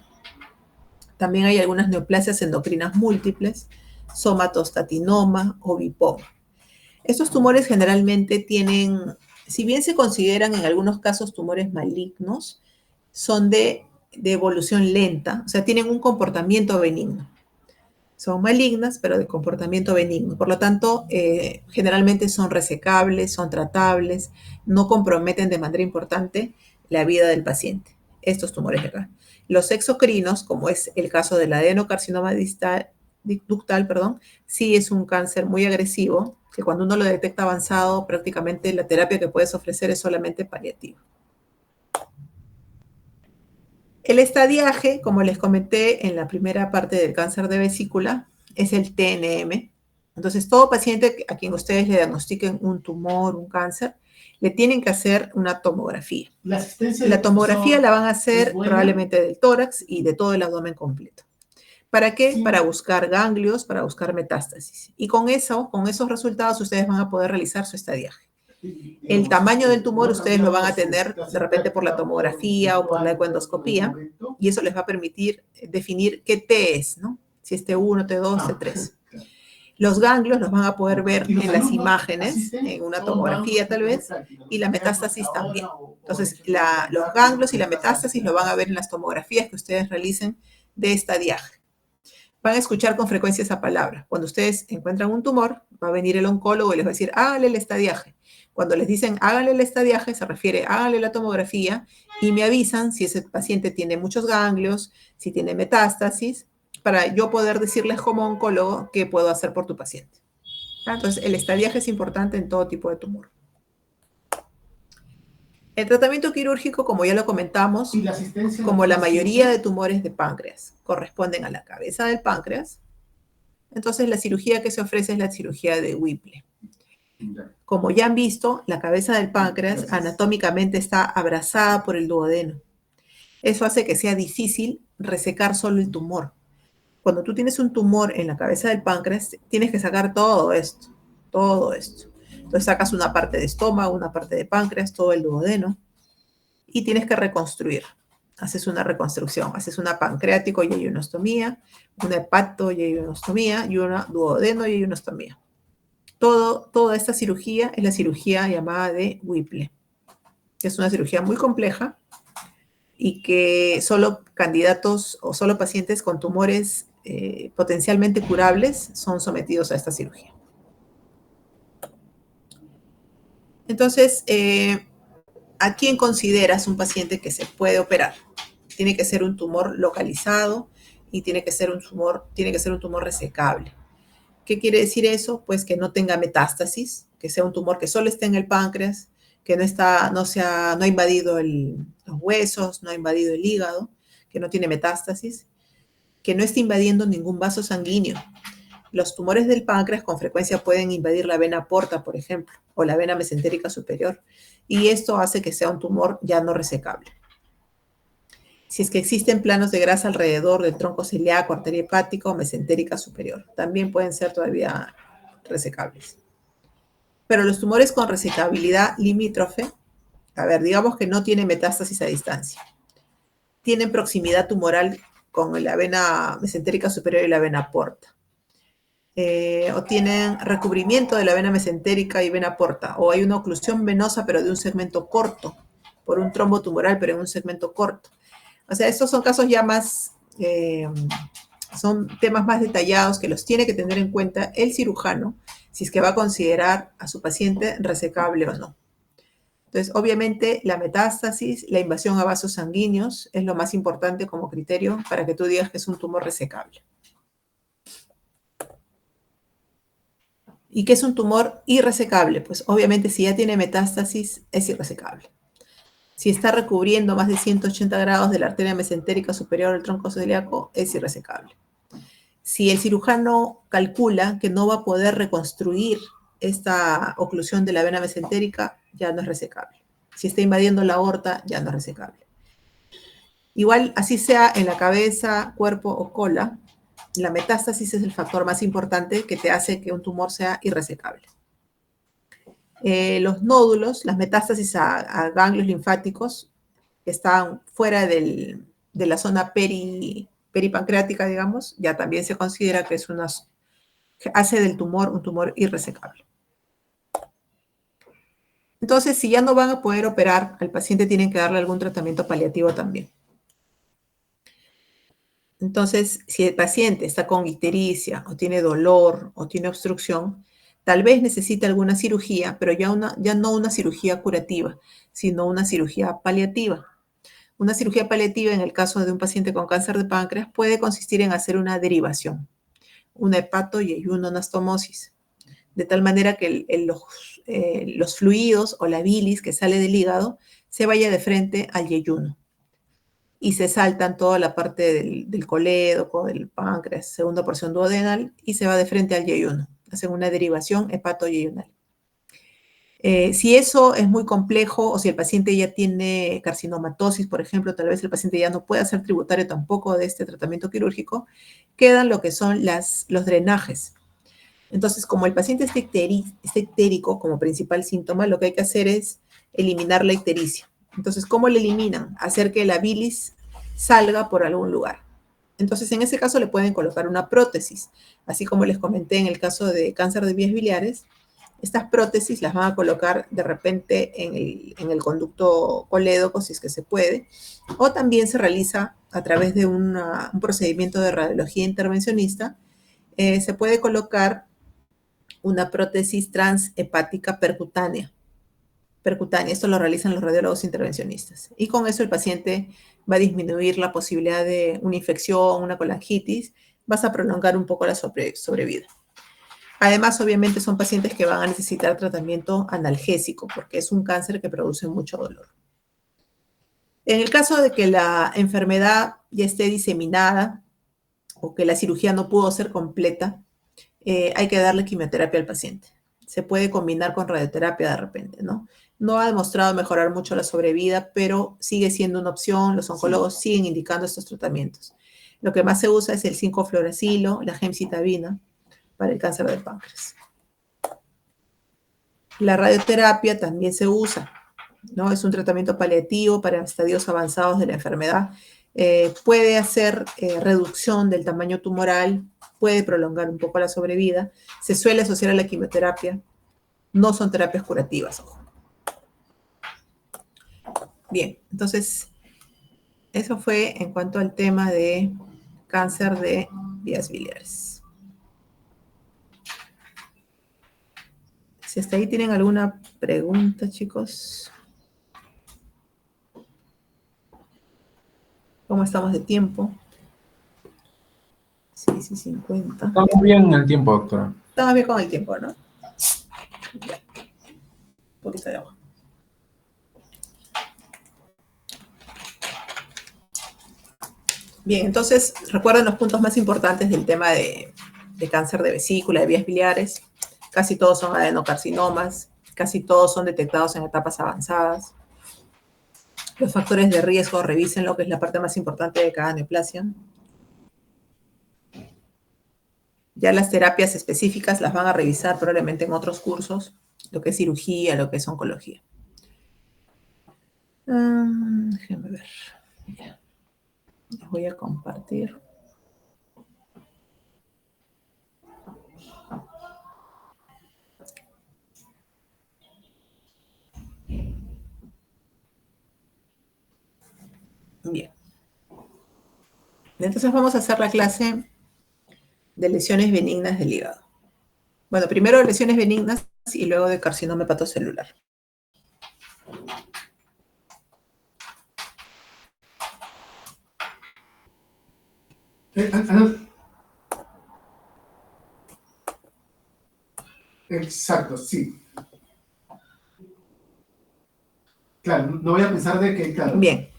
También hay algunas neoplasias endocrinas múltiples, somatostatinoma o bipoma. Estos tumores generalmente tienen, si bien se consideran en algunos casos tumores malignos, son de evolución lenta, o sea, tienen un comportamiento benigno. Son malignas, pero de comportamiento benigno. Por lo tanto, generalmente son resecables, son tratables, no comprometen de manera importante la vida del paciente. Estos tumores de acá. Los exocrinos, como es el caso del adenocarcinoma ductal, sí es un cáncer muy agresivo, que cuando uno lo detecta avanzado, prácticamente la terapia que puedes ofrecer es solamente paliativa. El estadiaje, como les comenté en la primera parte del cáncer de vesícula, es el TNM. Entonces, todo paciente a quien ustedes le diagnostiquen un tumor, un cáncer, le tienen que hacer una tomografía. La tomografía la van a hacer probablemente del tórax y de todo el abdomen completo. ¿Para qué? Sí. Para buscar ganglios, para buscar metástasis. Y con esos resultados, ustedes van a poder realizar su estadiaje. El tamaño del tumor ustedes lo van a tener de repente por la tomografía o por la ecoendoscopía, y eso les va a permitir definir qué T es, ¿no? Si es T1, T2, T3. Los ganglios los van a poder ver en las imágenes, en una tomografía tal vez, y la metástasis también. Entonces, los ganglios y la metástasis lo van a ver en las tomografías que ustedes realicen de estadiaje. Van a escuchar con frecuencia esa palabra. Cuando ustedes encuentran un tumor, va a venir el oncólogo y les va a decir, háganle el estadiaje. Cuando les dicen, háganle el estadiaje, se refiere, háganle la tomografía y me avisan si ese paciente tiene muchos ganglios, si tiene metástasis, para yo poder decirles como oncólogo qué puedo hacer por tu paciente. Entonces, el estadiaje es importante en todo tipo de tumor. El tratamiento quirúrgico, como ya lo comentamos, como la mayoría de tumores de páncreas corresponden a la cabeza del páncreas, entonces la cirugía que se ofrece es la cirugía de Whipple. Como ya han visto, la cabeza del páncreas anatómicamente está abrazada por el duodeno. Eso hace que sea difícil resecar solo el tumor. Cuando tú tienes un tumor en la cabeza del páncreas, tienes que sacar todo esto, todo esto. Entonces sacas una parte de estómago, una parte de páncreas, todo el duodeno, y tienes que reconstruir. Haces una reconstrucción, haces una pancreático y yeyunostomía, una hepato y yeyunostomía, y una duodeno y yeyunostomía. Toda esta cirugía es la cirugía llamada de Whipple, que es una cirugía muy compleja y que solo candidatos o solo pacientes con tumores potencialmente curables son sometidos a esta cirugía. Entonces, ¿a quién consideras un paciente que se puede operar? Tiene que ser un tumor localizado y tiene que ser un tumor resecable. ¿Qué quiere decir eso? Pues que no tenga metástasis, que sea un tumor que solo esté en el páncreas, que no ha invadido los huesos, no ha invadido el hígado, que no tiene metástasis, que no esté invadiendo ningún vaso sanguíneo. Los tumores del páncreas con frecuencia pueden invadir la vena porta, por ejemplo, o la vena mesentérica superior, y esto hace que sea un tumor ya no resecable. Si es que existen planos de grasa alrededor del tronco celíaco, arteria hepática o mesentérica superior, también pueden ser todavía resecables. Pero los tumores con resecabilidad limítrofe, digamos que no tienen metástasis a distancia, tienen proximidad tumoral con la vena mesentérica superior y la vena porta, o tienen recubrimiento de la vena mesentérica y vena porta, o hay una oclusión venosa pero de un segmento corto, por un trombo tumoral pero en un segmento corto. O sea, estos son casos ya más, son temas más detallados que los tiene que tener en cuenta el cirujano si es que va a considerar a su paciente resecable o no. Entonces, obviamente, la metástasis, la invasión a vasos sanguíneos es lo más importante como criterio para que tú digas que es un tumor resecable. ¿Y qué es un tumor irresecable? Pues obviamente si ya tiene metástasis es irresecable. Si está recubriendo más de 180 grados de la arteria mesentérica superior al tronco celíaco, es irresecable. Si el cirujano calcula que no va a poder reconstruir esta oclusión de la vena mesentérica, ya no es resecable. Si está invadiendo la aorta, ya no es resecable. Igual, así sea en la cabeza, cuerpo o cola, la metástasis es el factor más importante que te hace que un tumor sea irresecable. Los nódulos, las metástasis a ganglios linfáticos, que están fuera de la zona peripancreática, digamos, ya también se considera que hace del tumor un tumor irresecable. Entonces, si ya no van a poder operar, al paciente tienen que darle algún tratamiento paliativo también. Entonces, si el paciente está con ictericia o tiene dolor o tiene obstrucción, tal vez necesite alguna cirugía, pero ya no una cirugía curativa, sino una cirugía paliativa. Una cirugía paliativa en el caso de un paciente con cáncer de páncreas puede consistir en hacer una derivación, una hepato-yeyuno-anastomosis, de tal manera que los fluidos o la bilis que sale del hígado se vaya de frente al yeyuno y se saltan toda la parte del colédoco, del páncreas, segunda porción duodenal, y se va de frente al yeyuno. Hacen una derivación hepato-yeyunal. Si eso es muy complejo o si el paciente ya tiene carcinomatosis, por ejemplo, tal vez el paciente ya no puede ser tributario tampoco de este tratamiento quirúrgico, quedan lo que son los drenajes. Entonces, como el paciente está ictérico como principal síntoma, lo que hay que hacer es eliminar la ictericia. Entonces, ¿cómo le eliminan? Hacer que la bilis salga por algún lugar. Entonces, en ese caso le pueden colocar una prótesis. Así como les comenté en el caso de cáncer de vías biliares, estas prótesis las van a colocar de repente en el conducto colédoco, si es que se puede, o también se realiza a través de un procedimiento de radiología intervencionista. Se puede colocar una prótesis transhepática percutánea. Esto lo realizan los radiólogos intervencionistas. Y con eso el paciente va a disminuir la posibilidad de una infección, una colangitis, vas a prolongar un poco la sobrevida. Además, obviamente, son pacientes que van a necesitar tratamiento analgésico porque es un cáncer que produce mucho dolor. En el caso de que la enfermedad ya esté diseminada o que la cirugía no pudo ser completa, hay que darle quimioterapia al paciente. Se puede combinar con radioterapia de repente, ¿no? No ha demostrado mejorar mucho la sobrevida, pero sigue siendo una opción. Los oncólogos siguen indicando estos tratamientos. Lo que más se usa es el 5-fluoracilo, la gemcitabina, para el cáncer del páncreas. La radioterapia también se usa, ¿no? Es un tratamiento paliativo para estadios avanzados de la enfermedad. Puede hacer reducción del tamaño tumoral, puede prolongar un poco la sobrevida. Se suele asociar a la quimioterapia. No son terapias curativas, ojo. Bien, entonces, eso fue en cuanto al tema de cáncer de vías biliares. Si hasta ahí tienen alguna pregunta, chicos. ¿Cómo estamos de tiempo? 6:50. Estamos bien en el tiempo, doctora. Estamos bien con el tiempo, ¿no? Ya. Un poquito de agua. Bien, entonces recuerden los puntos más importantes del tema de cáncer de vesícula, de vías biliares. Casi todos son adenocarcinomas, casi todos son detectados en etapas avanzadas. Los factores de riesgo, revisen lo que es la parte más importante de cada neoplasia. Ya las terapias específicas las van a revisar probablemente en otros cursos, lo que es cirugía, lo que es oncología. Déjenme ver. Ya. Les voy a compartir. Bien. Entonces vamos a hacer la clase de lesiones benignas del hígado. Bueno, primero lesiones benignas y luego de carcinoma hepatocelular. Exacto, sí. Claro, no voy a pensar de que, claro. Bien.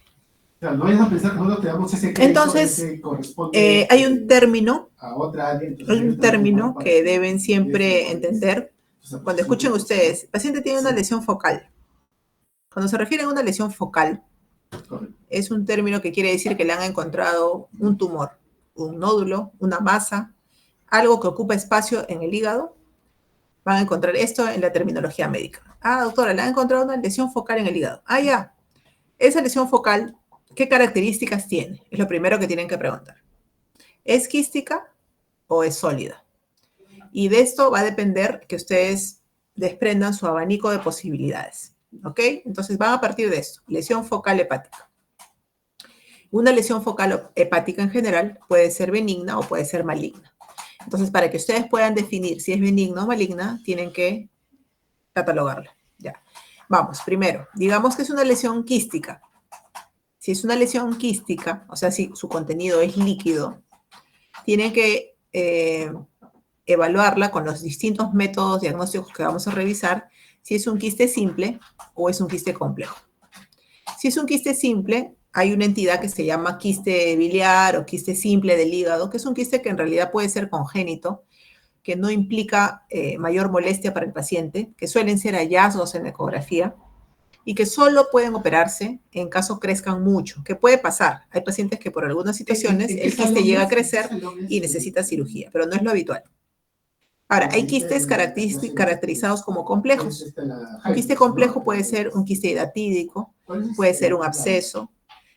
Claro, no vayas a pensar que nosotros te damos ese crédito, Entonces, ese corresponde hay un término, a otra área. hay un término que deben siempre entender cuando escuchen ustedes. El paciente tiene una lesión focal. Cuando se refiere a una lesión focal, es un término que quiere decir que le han encontrado un tumor, un nódulo, una masa, algo que ocupa espacio en el hígado. Van a encontrar esto en la terminología médica. Ah, doctora, le han encontrado una lesión focal en el hígado. Ah, ya. Esa lesión focal, ¿qué características tiene? Es lo primero que tienen que preguntar. ¿Es quística o es sólida? Y de esto va a depender que ustedes desprendan su abanico de posibilidades. ¿Ok? Entonces van a partir de esto. Lesión focal hepática. Una lesión focal hepática en general puede ser benigna o puede ser maligna. Entonces, para que ustedes puedan definir si es benigna o maligna, tienen que catalogarla. Ya. Vamos, primero, digamos que es una lesión quística. Si es una lesión quística, o sea, si su contenido es líquido, tienen que evaluarla con los distintos métodos diagnósticos que vamos a revisar, si es un quiste simple o es un quiste complejo. Si es un quiste simple, hay una entidad que se llama quiste biliar o quiste simple del hígado, que es un quiste que en realidad puede ser congénito, que no implica mayor molestia para el paciente, que suelen ser hallazgos en ecografía y que solo pueden operarse en caso crezcan mucho, que puede pasar. Hay pacientes que por algunas situaciones el quiste llega a crecer y necesita cirugía, pero no es lo habitual. Ahora, hay quistes caracterizados como complejos. Un quiste complejo puede ser un quiste hidatídico, puede ser un absceso,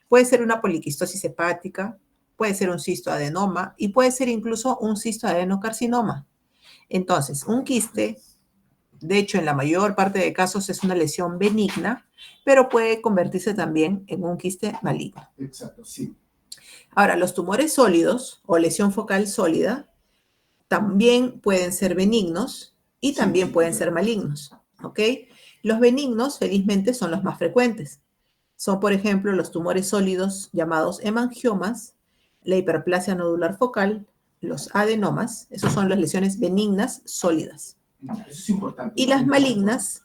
puede ser una poliquistosis hepática, puede ser un cistoadenoma y puede ser incluso un cistoadenocarcinoma. Entonces, un quiste, de hecho, en la mayor parte de casos es una lesión benigna, pero puede convertirse también en un quiste maligno. Exacto, sí. Ahora, los tumores sólidos o lesión focal sólida también pueden ser benignos y también pueden ser malignos, ¿ok? Los benignos, felizmente, son los más frecuentes. Son, por ejemplo, los tumores sólidos llamados hemangiomas, la hiperplasia nodular focal, los adenomas, esas son las lesiones benignas sólidas. Eso es importante. Y las malignas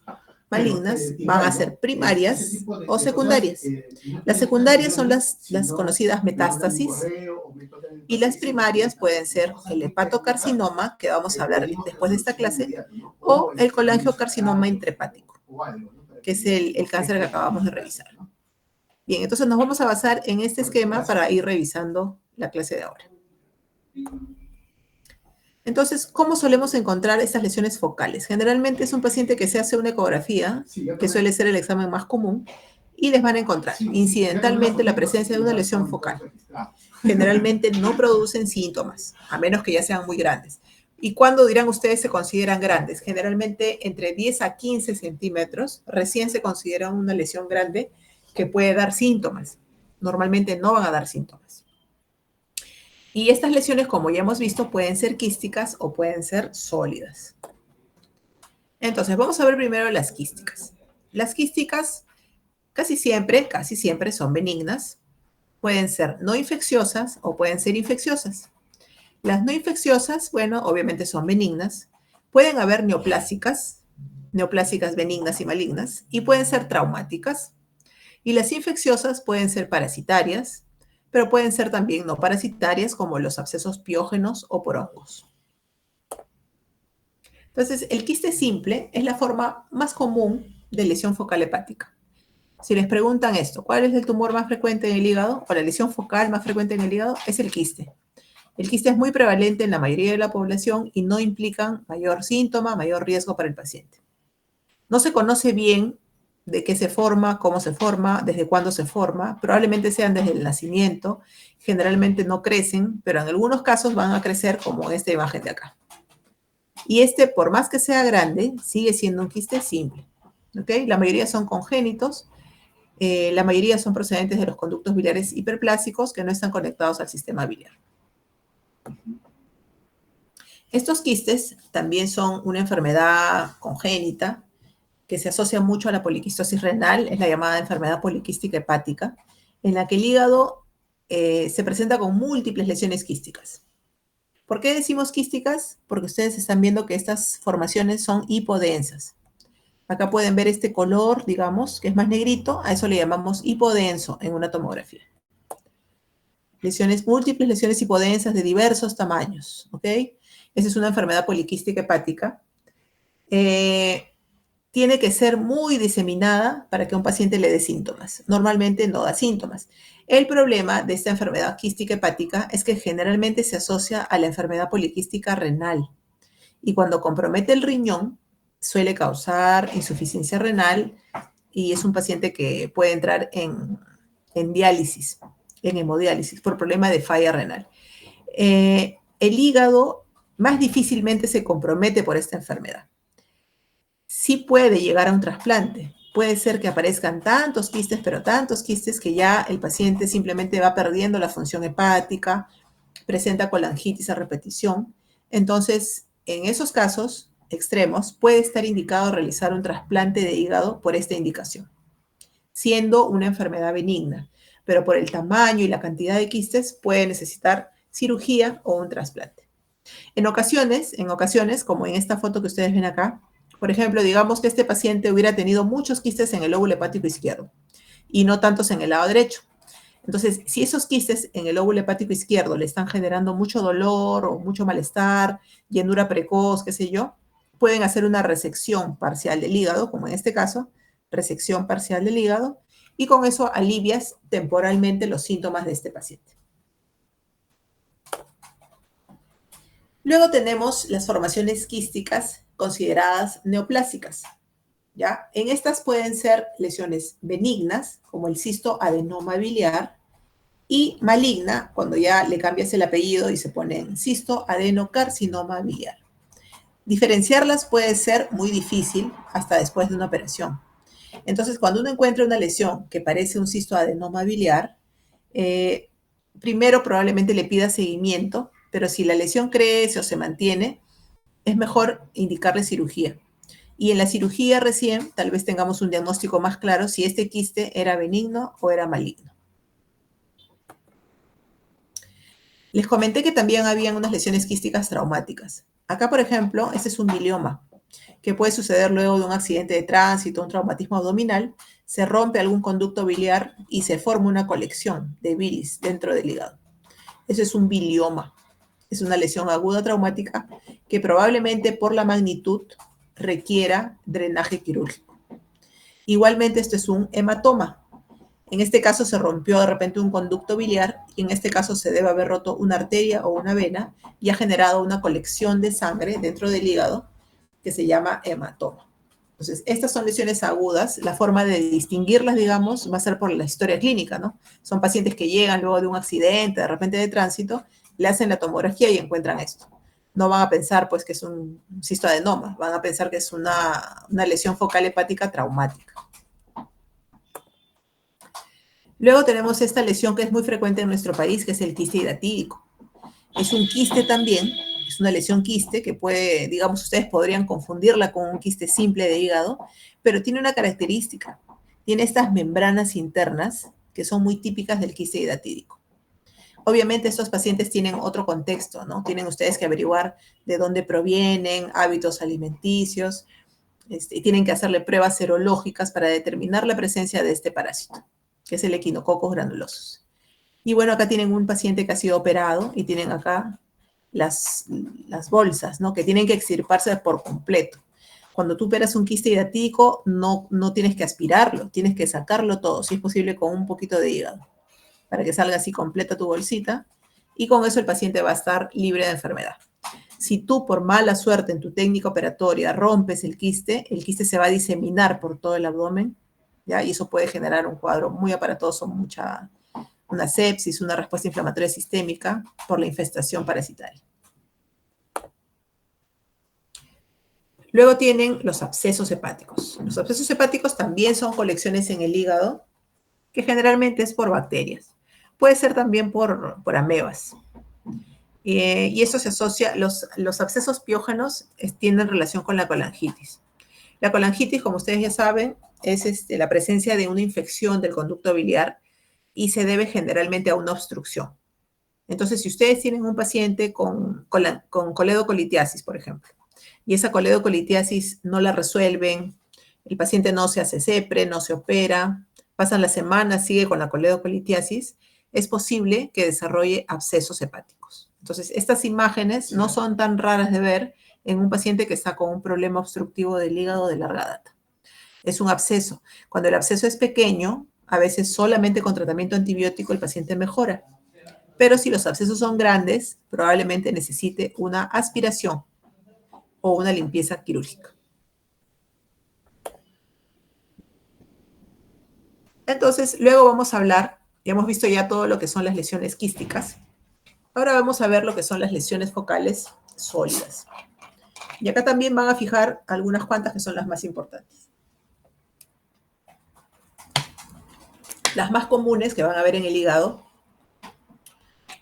van a ser primarias o secundarias. Las secundarias son las conocidas metástasis y las primarias pueden ser el hepatocarcinoma, que vamos a hablar después de esta clase, o el colangiocarcinoma intrahepático, que es el cáncer que acabamos de revisar. Bien, entonces nos vamos a basar en este esquema para ir revisando la clase de ahora. Entonces, ¿cómo solemos encontrar estas lesiones focales? Generalmente es un paciente que se hace una ecografía, que suele ser el examen más común, y les van a encontrar incidentalmente la presencia de una lesión focal. Generalmente no producen síntomas, a menos que ya sean muy grandes. ¿Y cuándo dirán ustedes se consideran grandes? Generalmente entre 10 a 15 centímetros recién se considera una lesión grande que puede dar síntomas. Normalmente no van a dar síntomas. Y estas lesiones, como ya hemos visto, pueden ser quísticas o pueden ser sólidas. Entonces, vamos a ver primero las quísticas. Las quísticas casi siempre son benignas. Pueden ser no infecciosas o pueden ser infecciosas. Las no infecciosas, bueno, obviamente son benignas. Pueden haber neoplásicas benignas y malignas, y pueden ser traumáticas. Y las infecciosas pueden ser parasitarias, pero pueden ser también no parasitarias, como los abscesos piógenos o por hongos. Entonces, el quiste simple es la forma más común de lesión focal hepática. Si les preguntan esto, ¿cuál es el tumor más frecuente en el hígado o la lesión focal más frecuente en el hígado? Es el quiste. El quiste es muy prevalente en la mayoría de la población y no implican mayor síntoma, mayor riesgo para el paciente. No se conoce bien de qué se forma, cómo se forma, desde cuándo se forma. Probablemente sean desde el nacimiento. Generalmente no crecen, pero en algunos casos van a crecer como en esta imagen de acá. Y por más que sea grande, sigue siendo un quiste simple. ¿Okay? La mayoría son congénitos. La mayoría son procedentes de los conductos biliares hiperplásicos que no están conectados al sistema biliar. Estos quistes también son una enfermedad congénita que se asocia mucho a la poliquistosis renal, es la llamada enfermedad poliquística hepática, en la que el hígado se presenta con múltiples lesiones quísticas. ¿Por qué decimos quísticas? Porque ustedes están viendo que estas formaciones son hipodensas. Acá pueden ver este color, digamos, que es más negrito, a eso le llamamos hipodenso en una tomografía. Lesiones múltiples, lesiones hipodensas de diversos tamaños, ¿ok? Esa es una enfermedad poliquística hepática. Tiene que ser muy diseminada para que un paciente le dé síntomas. Normalmente no da síntomas. El problema de esta enfermedad quística hepática es que generalmente se asocia a la enfermedad poliquística renal. Y cuando compromete el riñón, suele causar insuficiencia renal y es un paciente que puede entrar en diálisis, en hemodiálisis, por problema de falla renal. El hígado más difícilmente se compromete por esta enfermedad. Sí puede llegar a un trasplante. Puede ser que aparezcan tantos quistes, pero tantos quistes que ya el paciente simplemente va perdiendo la función hepática, presenta colangitis a repetición. Entonces, en esos casos extremos, puede estar indicado realizar un trasplante de hígado por esta indicación, siendo una enfermedad benigna, pero por el tamaño y la cantidad de quistes puede necesitar cirugía o un trasplante. En ocasiones, como en esta foto que ustedes ven acá, por ejemplo, digamos que este paciente hubiera tenido muchos quistes en el lóbulo hepático izquierdo y no tantos en el lado derecho. Entonces, si esos quistes en el lóbulo hepático izquierdo le están generando mucho dolor o mucho malestar, llenura precoz, qué sé yo, pueden hacer una resección parcial del hígado, como en este caso, resección parcial del hígado, y con eso alivias temporalmente los síntomas de este paciente. Luego tenemos las formaciones quísticas consideradas neoplásicas, ¿ya? En estas pueden ser lesiones benignas, como el cisto adenoma biliar, y maligna, cuando ya le cambias el apellido y se pone cisto adenocarcinoma biliar. Diferenciarlas puede ser muy difícil hasta después de una operación. Entonces, cuando uno encuentra una lesión que parece un cisto adenoma biliar, primero probablemente le pida seguimiento, pero si la lesión crece o se mantiene, es mejor indicarle cirugía. Y en la cirugía recién tal vez tengamos un diagnóstico más claro si este quiste era benigno o era maligno. Les comenté que también habían unas lesiones quísticas traumáticas. Acá, por ejemplo, este es un bilioma, que puede suceder luego de un accidente de tránsito, un traumatismo abdominal, se rompe algún conducto biliar y se forma una colección de bilis dentro del hígado. Eso es un bilioma. Es una lesión aguda traumática que probablemente por la magnitud requiera drenaje quirúrgico. Igualmente, esto es un hematoma. En este caso se rompió de repente un conducto biliar y en este caso se debe haber roto una arteria o una vena y ha generado una colección de sangre dentro del hígado que se llama hematoma. Entonces, estas son lesiones agudas. La forma de distinguirlas, digamos, va a ser por la historia clínica, ¿no? Son pacientes que llegan luego de un accidente, de repente de tránsito, le hacen la tomografía y encuentran esto. No van a pensar, pues, que es un cistoadenoma, van a pensar que es una lesión focal hepática traumática. Luego tenemos esta lesión que es muy frecuente en nuestro país, que es el quiste hidatídico. Es un quiste también, es una lesión quiste que puede, digamos, ustedes podrían confundirla con un quiste simple de hígado, pero tiene una característica. Tiene estas membranas internas que son muy típicas del quiste hidatídico. Obviamente estos pacientes tienen otro contexto, ¿no? Tienen ustedes que averiguar de dónde provienen, hábitos alimenticios, y tienen que hacerle pruebas serológicas para determinar la presencia de este parásito, que es el equinococos granulosos. Y bueno, acá tienen un paciente que ha sido operado y tienen acá las bolsas, ¿no? Que tienen que extirparse por completo. Cuando tú operas un quiste hidatídico, no tienes que aspirarlo, tienes que sacarlo todo, si es posible con un poquito de hígado, para que salga así completa tu bolsita, y con eso el paciente va a estar libre de enfermedad. Si tú por mala suerte en tu técnica operatoria rompes el quiste se va a diseminar por todo el abdomen, ¿ya? Y eso puede generar un cuadro muy aparatoso, una sepsis, una respuesta inflamatoria sistémica por la infestación parasitaria. Luego tienen los abscesos hepáticos. Los abscesos hepáticos también son colecciones en el hígado, que generalmente es por bacterias. Puede ser también por amebas. Y eso se asocia, los abscesos piógenos tienen relación con la colangitis. La colangitis, como ustedes ya saben, es la presencia de una infección del conducto biliar y se debe generalmente a una obstrucción. Entonces, si ustedes tienen un paciente con coledocolitiasis, por ejemplo, y esa coledocolitiasis no la resuelven, el paciente no se hace CEPRE, no se opera, pasan las semanas, sigue con la coledocolitiasis, es posible que desarrolle abscesos hepáticos. Entonces, estas imágenes no son tan raras de ver en un paciente que está con un problema obstructivo del hígado de larga data. Es un absceso. Cuando el absceso es pequeño, a veces solamente con tratamiento antibiótico el paciente mejora. Pero si los abscesos son grandes, probablemente necesite una aspiración o una limpieza quirúrgica. Entonces, luego vamos a hablar, ya hemos visto ya todo lo que son las lesiones quísticas. Ahora vamos a ver lo que son las lesiones focales sólidas. Y acá también van a fijar algunas cuantas que son las más importantes. Las más comunes que van a ver en el hígado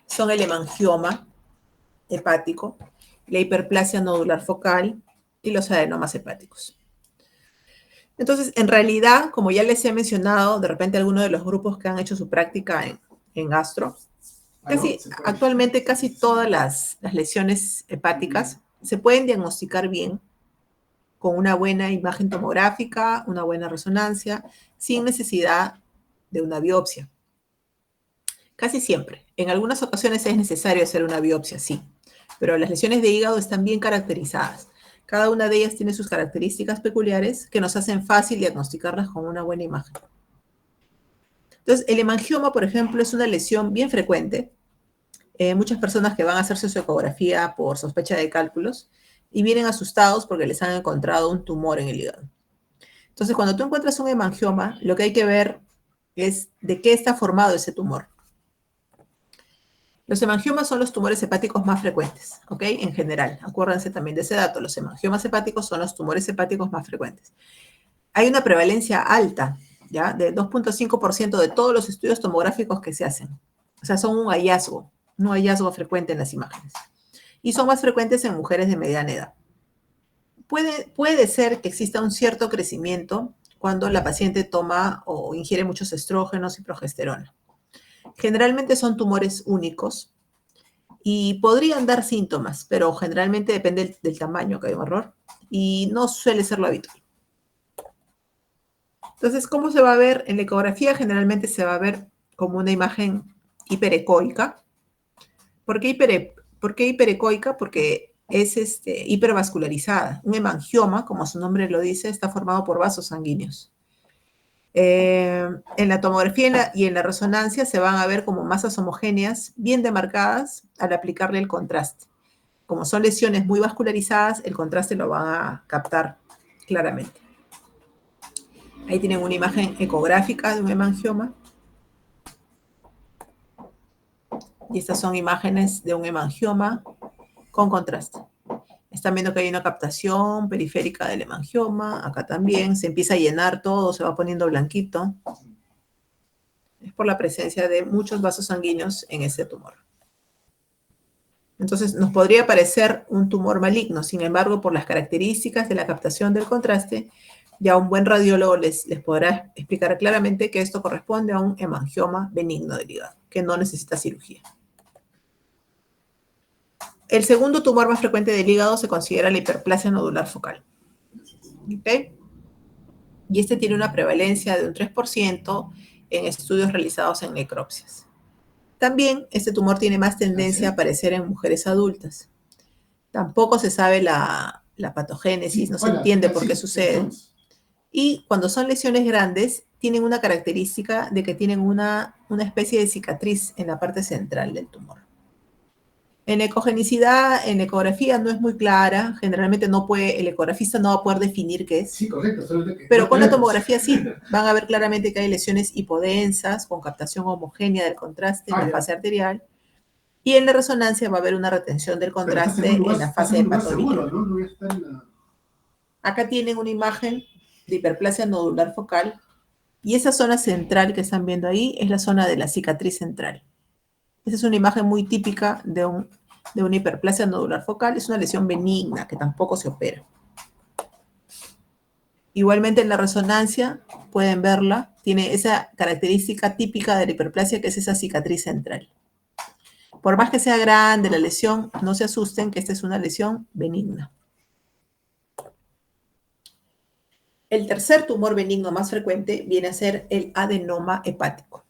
son el hemangioma hepático, la hiperplasia nodular focal y los adenomas hepáticos. Entonces, en realidad, como ya les he mencionado, de repente algunos de los grupos que han hecho su práctica en gastro, actualmente casi todas las lesiones hepáticas se pueden diagnosticar bien con una buena imagen tomográfica, una buena resonancia, sin necesidad de una biopsia. Casi siempre. En algunas ocasiones es necesario hacer una biopsia, sí, pero las lesiones de hígado están bien caracterizadas. Cada una de ellas tiene sus características peculiares que nos hacen fácil diagnosticarlas con una buena imagen. Entonces, el hemangioma, por ejemplo, es una lesión bien frecuente. Muchas personas que van a hacerse su ecografía por sospecha de cálculos y vienen asustados porque les han encontrado un tumor en el hígado. Entonces, cuando tú encuentras un hemangioma, lo que hay que ver es de qué está formado ese tumor. Los hemangiomas son los tumores hepáticos más frecuentes, ¿ok? En general, acuérdense también de ese dato. Los hemangiomas hepáticos son los tumores hepáticos más frecuentes. Hay una prevalencia alta, ¿ya? De 2.5% de todos los estudios tomográficos que se hacen. O sea, son un hallazgo frecuente en las imágenes. Y son más frecuentes en mujeres de mediana edad. Puede ser que exista un cierto crecimiento cuando la paciente toma o ingiere muchos estrógenos y progesterona. Generalmente son tumores únicos y podrían dar síntomas, pero generalmente depende del tamaño, que hay un error, y no suele ser lo habitual. Entonces, ¿cómo se va a ver? En la ecografía generalmente se va a ver como una imagen hiperecoica. ¿Por qué hiperecoica? Porque es hipervascularizada. Un hemangioma, como su nombre lo dice, está formado por vasos sanguíneos. En la tomografía y en la resonancia se van a ver como masas homogéneas bien demarcadas al aplicarle el contraste. Como son lesiones muy vascularizadas, el contraste lo van a captar claramente. Ahí tienen una imagen ecográfica de un hemangioma. Y estas son imágenes de un hemangioma con contraste. Están viendo que hay una captación periférica del hemangioma. Acá también se empieza a llenar todo, se va poniendo blanquito. Es por la presencia de muchos vasos sanguíneos en ese tumor. Entonces, nos podría parecer un tumor maligno. Sin embargo, por las características de la captación del contraste, ya un buen radiólogo les podrá explicar claramente que esto corresponde a un hemangioma benigno del hígado, que no necesita cirugía. El segundo tumor más frecuente del hígado se considera la hiperplasia nodular focal. ¿Okay? Y este tiene una prevalencia de un 3% en estudios realizados en necropsias. También este tumor tiene más tendencia a aparecer en mujeres adultas. Tampoco se sabe la patogénesis, no se entiende por qué sucede. Y cuando son lesiones grandes, tienen una característica de que tienen una especie de cicatriz en la parte central del tumor. En ecogenicidad, en ecografía no es muy clara. Generalmente el ecografista no va a poder definir qué es. Sí, correcto. Pero con la tomografía sí. Van a ver claramente que hay lesiones hipodensas con captación homogénea del contraste en la fase arterial. Y en la resonancia va a haber una retención del contraste en la fase hepatobiliar. ¿No? Acá tienen una imagen de hiperplasia nodular focal. Y esa zona central que están viendo ahí es la zona de la cicatriz central. Esa es una imagen muy típica de una hiperplasia nodular focal. Es una lesión benigna que tampoco se opera. Igualmente en la resonancia, pueden verla, tiene esa característica típica de la hiperplasia que es esa cicatriz central. Por más que sea grande la lesión, no se asusten que esta es una lesión benigna. El tercer tumor benigno más frecuente viene a ser el adenoma hepático.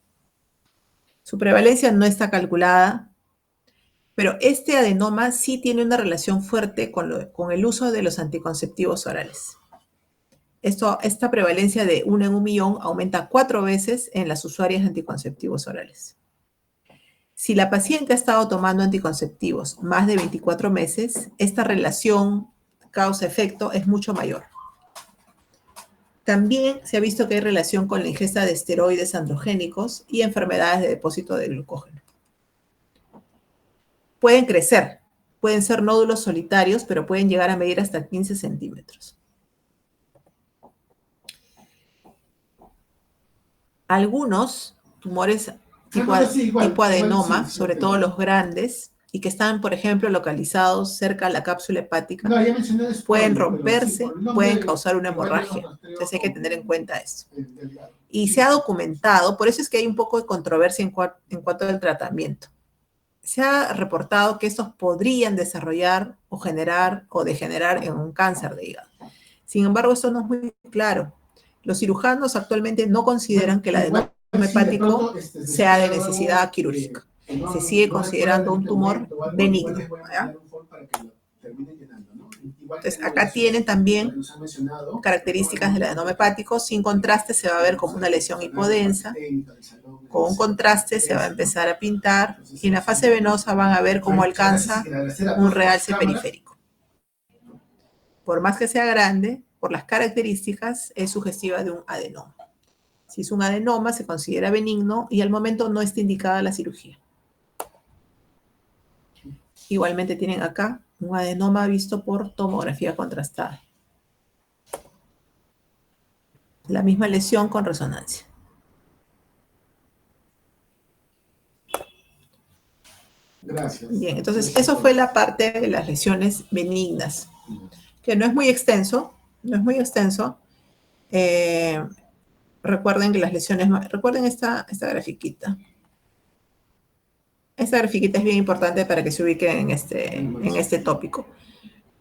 Su prevalencia no está calculada, pero este adenoma sí tiene una relación fuerte con el uso de los anticonceptivos orales. Esta prevalencia de 1 en 1.000.000 aumenta 4 veces en las usuarias de anticonceptivos orales. Si la paciente ha estado tomando anticonceptivos más de 24 meses, esta relación causa-efecto es mucho mayor. También se ha visto que hay relación con la ingesta de esteroides androgénicos y enfermedades de depósito de glucógeno. Pueden crecer, pueden ser nódulos solitarios, pero pueden llegar a medir hasta 15 centímetros. Algunos tumores tipo adenoma, sobre todo los grandes, y que están, por ejemplo, localizados cerca de la cápsula hepática, pueden romperse, pueden causar una hemorragia. Entonces hay que tener en cuenta eso. Y se ha documentado, por eso es que hay un poco de controversia en cuanto al tratamiento. Se ha reportado que estos podrían desarrollar o generar o degenerar en un cáncer de hígado. Sin embargo, esto no es muy claro. Los cirujanos actualmente no consideran que el adenoma hepático sea de necesidad quirúrgica. Se sigue considerando un tumor benigno. ¿Ya? Entonces, acá tienen también características del adenoma hepático. Sin contraste se va a ver como una lesión hipodensa. Con contraste se va a empezar a pintar y en la fase venosa van a ver cómo alcanza un realce periférico. Por más que sea grande, por las características, es sugestiva de un adenoma. Si es un adenoma, se considera benigno y al momento no está indicada la cirugía. Igualmente tienen acá un adenoma visto por tomografía contrastada. La misma lesión con resonancia. Gracias. Bien, entonces eso fue la parte de las lesiones benignas, que no es muy extenso, no es muy extenso. Recuerden que las lesiones, recuerden esta grafiquita. Esta grafiquita es bien importante para que se ubiquen en este tópico.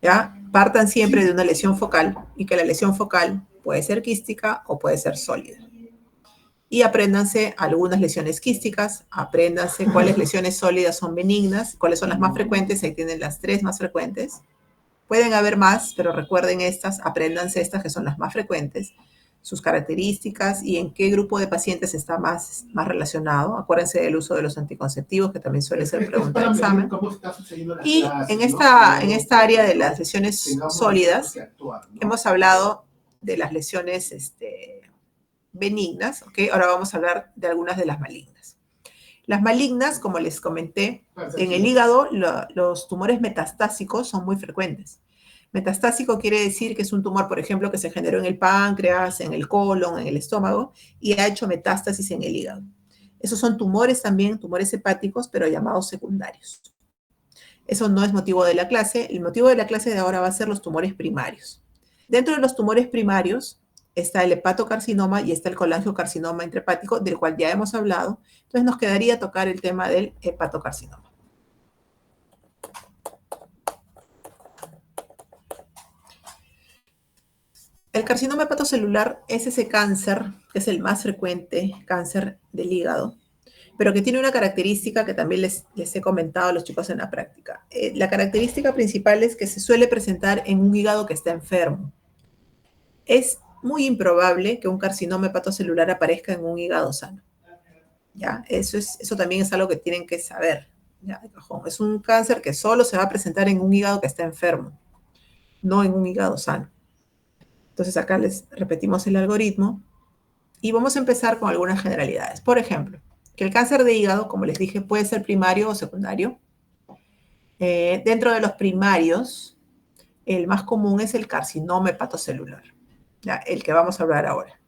¿Ya? Partan siempre de una lesión focal y que la lesión focal puede ser quística o puede ser sólida. Y apréndanse algunas lesiones quísticas, apréndanse cuáles lesiones sólidas son benignas, cuáles son las más frecuentes, ahí tienen las 3 más frecuentes. Pueden haber más, pero recuerden estas, apréndanse estas que son las más frecuentes, sus características y en qué grupo de pacientes está más relacionado. Acuérdense del uso de los anticonceptivos, que también suele ser pregunta de examen. Y en esta área de las lesiones sólidas, hemos hablado de las lesiones benignas, ¿ok? Ahora vamos a hablar de algunas de las malignas. Las malignas, como les comenté, en el hígado los tumores metastásicos son muy frecuentes. Metastásico quiere decir que es un tumor, por ejemplo, que se generó en el páncreas, en el colon, en el estómago, y ha hecho metástasis en el hígado. Esos son tumores también, tumores hepáticos, pero llamados secundarios. Eso no es motivo de la clase. El motivo de la clase de ahora va a ser los tumores primarios. Dentro de los tumores primarios está el hepatocarcinoma y está el colangiocarcinoma intrahepático, del cual ya hemos hablado. Entonces nos quedaría tocar el tema del hepatocarcinoma. El carcinoma hepatocelular es ese cáncer, que es el más frecuente, cáncer del hígado, pero que tiene una característica que también les he comentado a los chicos en la práctica. La característica principal es que se suele presentar en un hígado que está enfermo. Es muy improbable que un carcinoma hepatocelular aparezca en un hígado sano. ¿Ya? Eso también es algo que tienen que saber. ¿Ya? De cajón. Es un cáncer que solo se va a presentar en un hígado que está enfermo, no en un hígado sano. Entonces acá les repetimos el algoritmo y vamos a empezar con algunas generalidades. Por ejemplo, que el cáncer de hígado, como les dije, puede ser primario o secundario. Dentro de los primarios, el más común es el carcinoma hepatocelular, ¿ya? El que vamos a hablar ahora.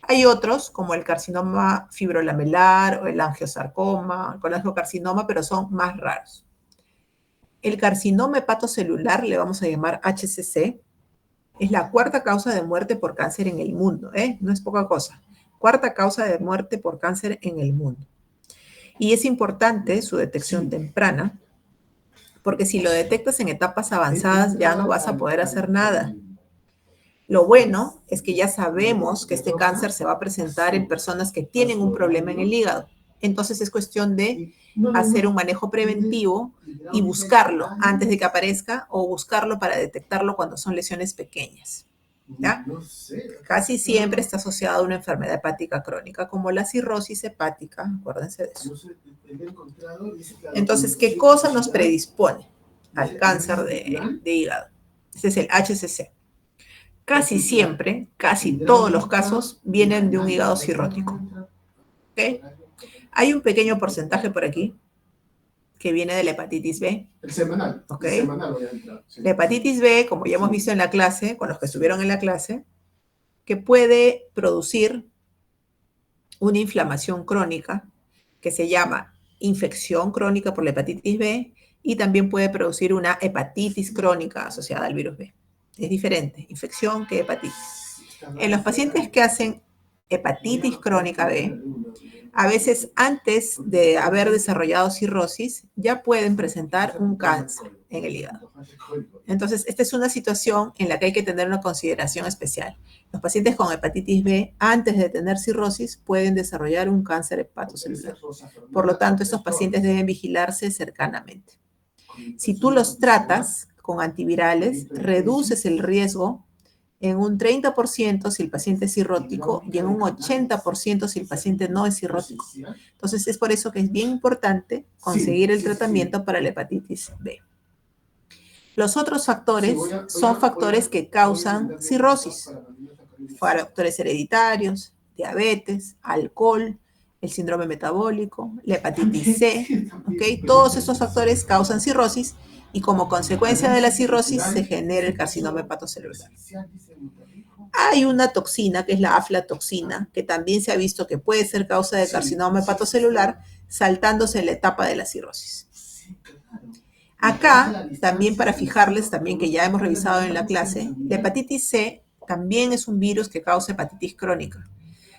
Hay otros, como el carcinoma fibrolamelar o el angiosarcoma, el colangiocarcinoma, pero son más raros. El carcinoma hepatocelular, le vamos a llamar HCC, es la cuarta causa de muerte por cáncer en el mundo, ¿eh? No es poca cosa. Cuarta causa de muerte por cáncer en el mundo. Y es importante su detección temprana, porque si lo detectas en etapas avanzadas ya no vas a poder hacer nada. Lo bueno es que ya sabemos que este cáncer se va a presentar en personas que tienen un problema en el hígado. Entonces es cuestión de hacer un manejo preventivo y buscarlo antes de que aparezca o buscarlo para detectarlo cuando son lesiones pequeñas. ¿Ya? Casi siempre está asociado a una enfermedad hepática crónica, como la cirrosis hepática, acuérdense de eso. Entonces, ¿qué cosa nos predispone al cáncer de hígado? Este es el HCC. Casi siempre, casi todos los casos vienen de un hígado cirrótico. ¿Okay? Hay un pequeño porcentaje por aquí que viene de la hepatitis B. El semanal. ¿Ok? El semanal voy a entrar. Sí. La hepatitis B, como ya hemos visto en la clase, con los que estuvieron en la clase, que puede producir una inflamación crónica que se llama infección crónica por la hepatitis B y también puede producir una hepatitis crónica asociada al virus B. Es diferente, infección que hepatitis. En los pacientes que hacen hepatitis crónica B, a veces antes de haber desarrollado cirrosis, ya pueden presentar un cáncer en el hígado. Entonces, esta es una situación en la que hay que tener una consideración especial. Los pacientes con hepatitis B, antes de tener cirrosis, pueden desarrollar un cáncer hepatocelular. Por lo tanto, estos pacientes deben vigilarse cercanamente. Si tú los tratas con antivirales, reduces el riesgo en un 30% si el paciente es cirrótico y en un 80% si el paciente no es cirrótico. Entonces, es por eso que es bien importante conseguir el tratamiento para la hepatitis B. Los otros factores son factores que causan cirrosis, factores hereditarios, diabetes, alcohol, el síndrome metabólico, la hepatitis C, ¿ok? Todos estos factores causan cirrosis y como consecuencia de la cirrosis se genera el carcinoma hepatocelular. Hay una toxina, que es la aflatoxina, que también se ha visto que puede ser causa de carcinoma hepatocelular, saltándose la etapa de la cirrosis. Acá, también para fijarles, también que ya hemos revisado en la clase, la hepatitis C también es un virus que causa hepatitis crónica.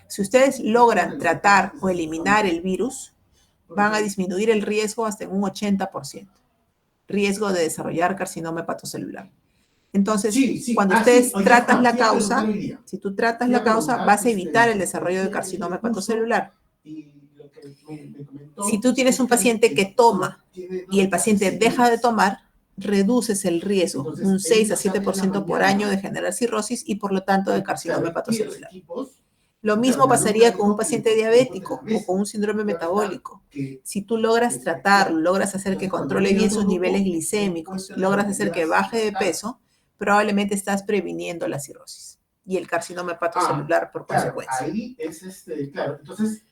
Si ustedes logran tratar o eliminar el virus, van a disminuir el riesgo hasta en un 80%. Riesgo de desarrollar carcinoma hepatocelular. Entonces, cuando ustedes tratan la causa, si tú tratas la causa, vas a evitar el desarrollo de carcinoma hepatocelular. Si tú tienes un paciente que toma y el paciente deja de tomar, reduces el riesgo, un 6 a 7% por año de generar cirrosis y por lo tanto de carcinoma hepatocelular. Lo mismo pasaría con un paciente diabético o con un síndrome metabólico. Si tú logras tratarlo, logras hacer que controle bien sus niveles glicémicos, logras hacer que baje de peso, probablemente estás previniendo la cirrosis y el carcinoma hepatocelular por consecuencia. Ahí es claro, entonces...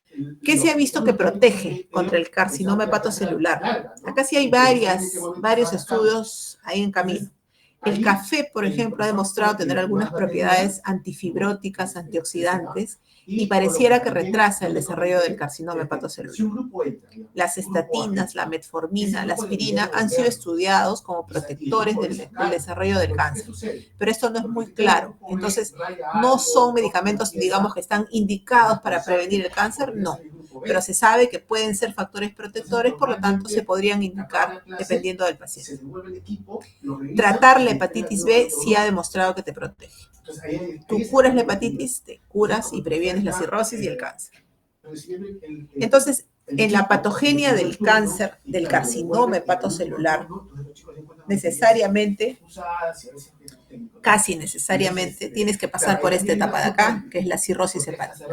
¿Qué se ha visto que protege contra el carcinoma hepatocelular? Acá sí hay varios estudios ahí en camino. El café, por ejemplo, ha demostrado tener algunas propiedades antifibróticas, antioxidantes, y pareciera que retrasa el desarrollo del carcinoma hepatocelular. Las estatinas, la metformina, la aspirina han sido estudiados como protectores del desarrollo del cáncer, pero esto no es muy claro. Entonces, no son medicamentos, digamos, que están indicados para prevenir el cáncer, no. Pero se sabe que pueden ser factores protectores, por lo tanto se podrían indicar dependiendo del paciente. Tratar la hepatitis B sí ha demostrado que te protege. Tú curas la hepatitis, te curas y previenes la cirrosis y el cáncer. Entonces, en la patogenia del cáncer, del carcinoma hepatocelular, necesariamente, casi necesariamente, tienes que pasar por esta etapa de acá, que es la cirrosis hepática.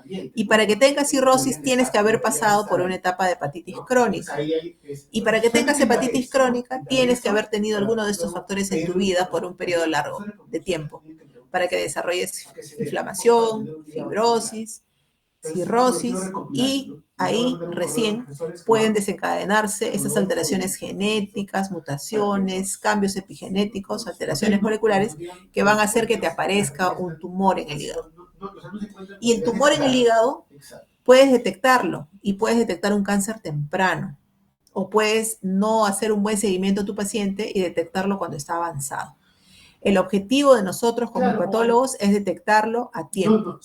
Y para que tengas cirrosis, tienes que haber pasado por una etapa de hepatitis crónica. Y para que tengas hepatitis crónica, tienes que haber tenido alguno de estos factores en tu vida por un periodo largo de tiempo, para que desarrolles inflamación, fibrosis, cirrosis, y ahí recién pueden desencadenarse esas alteraciones genéticas, mutaciones, cambios epigenéticos, alteraciones moleculares que van a hacer que te aparezca un tumor en el hígado. Y el tumor en el hígado puedes detectarlo y puedes detectar un cáncer temprano, o puedes no hacer un buen seguimiento a tu paciente y detectarlo cuando está avanzado. El objetivo de nosotros como hepatólogos es detectarlo a tiempo.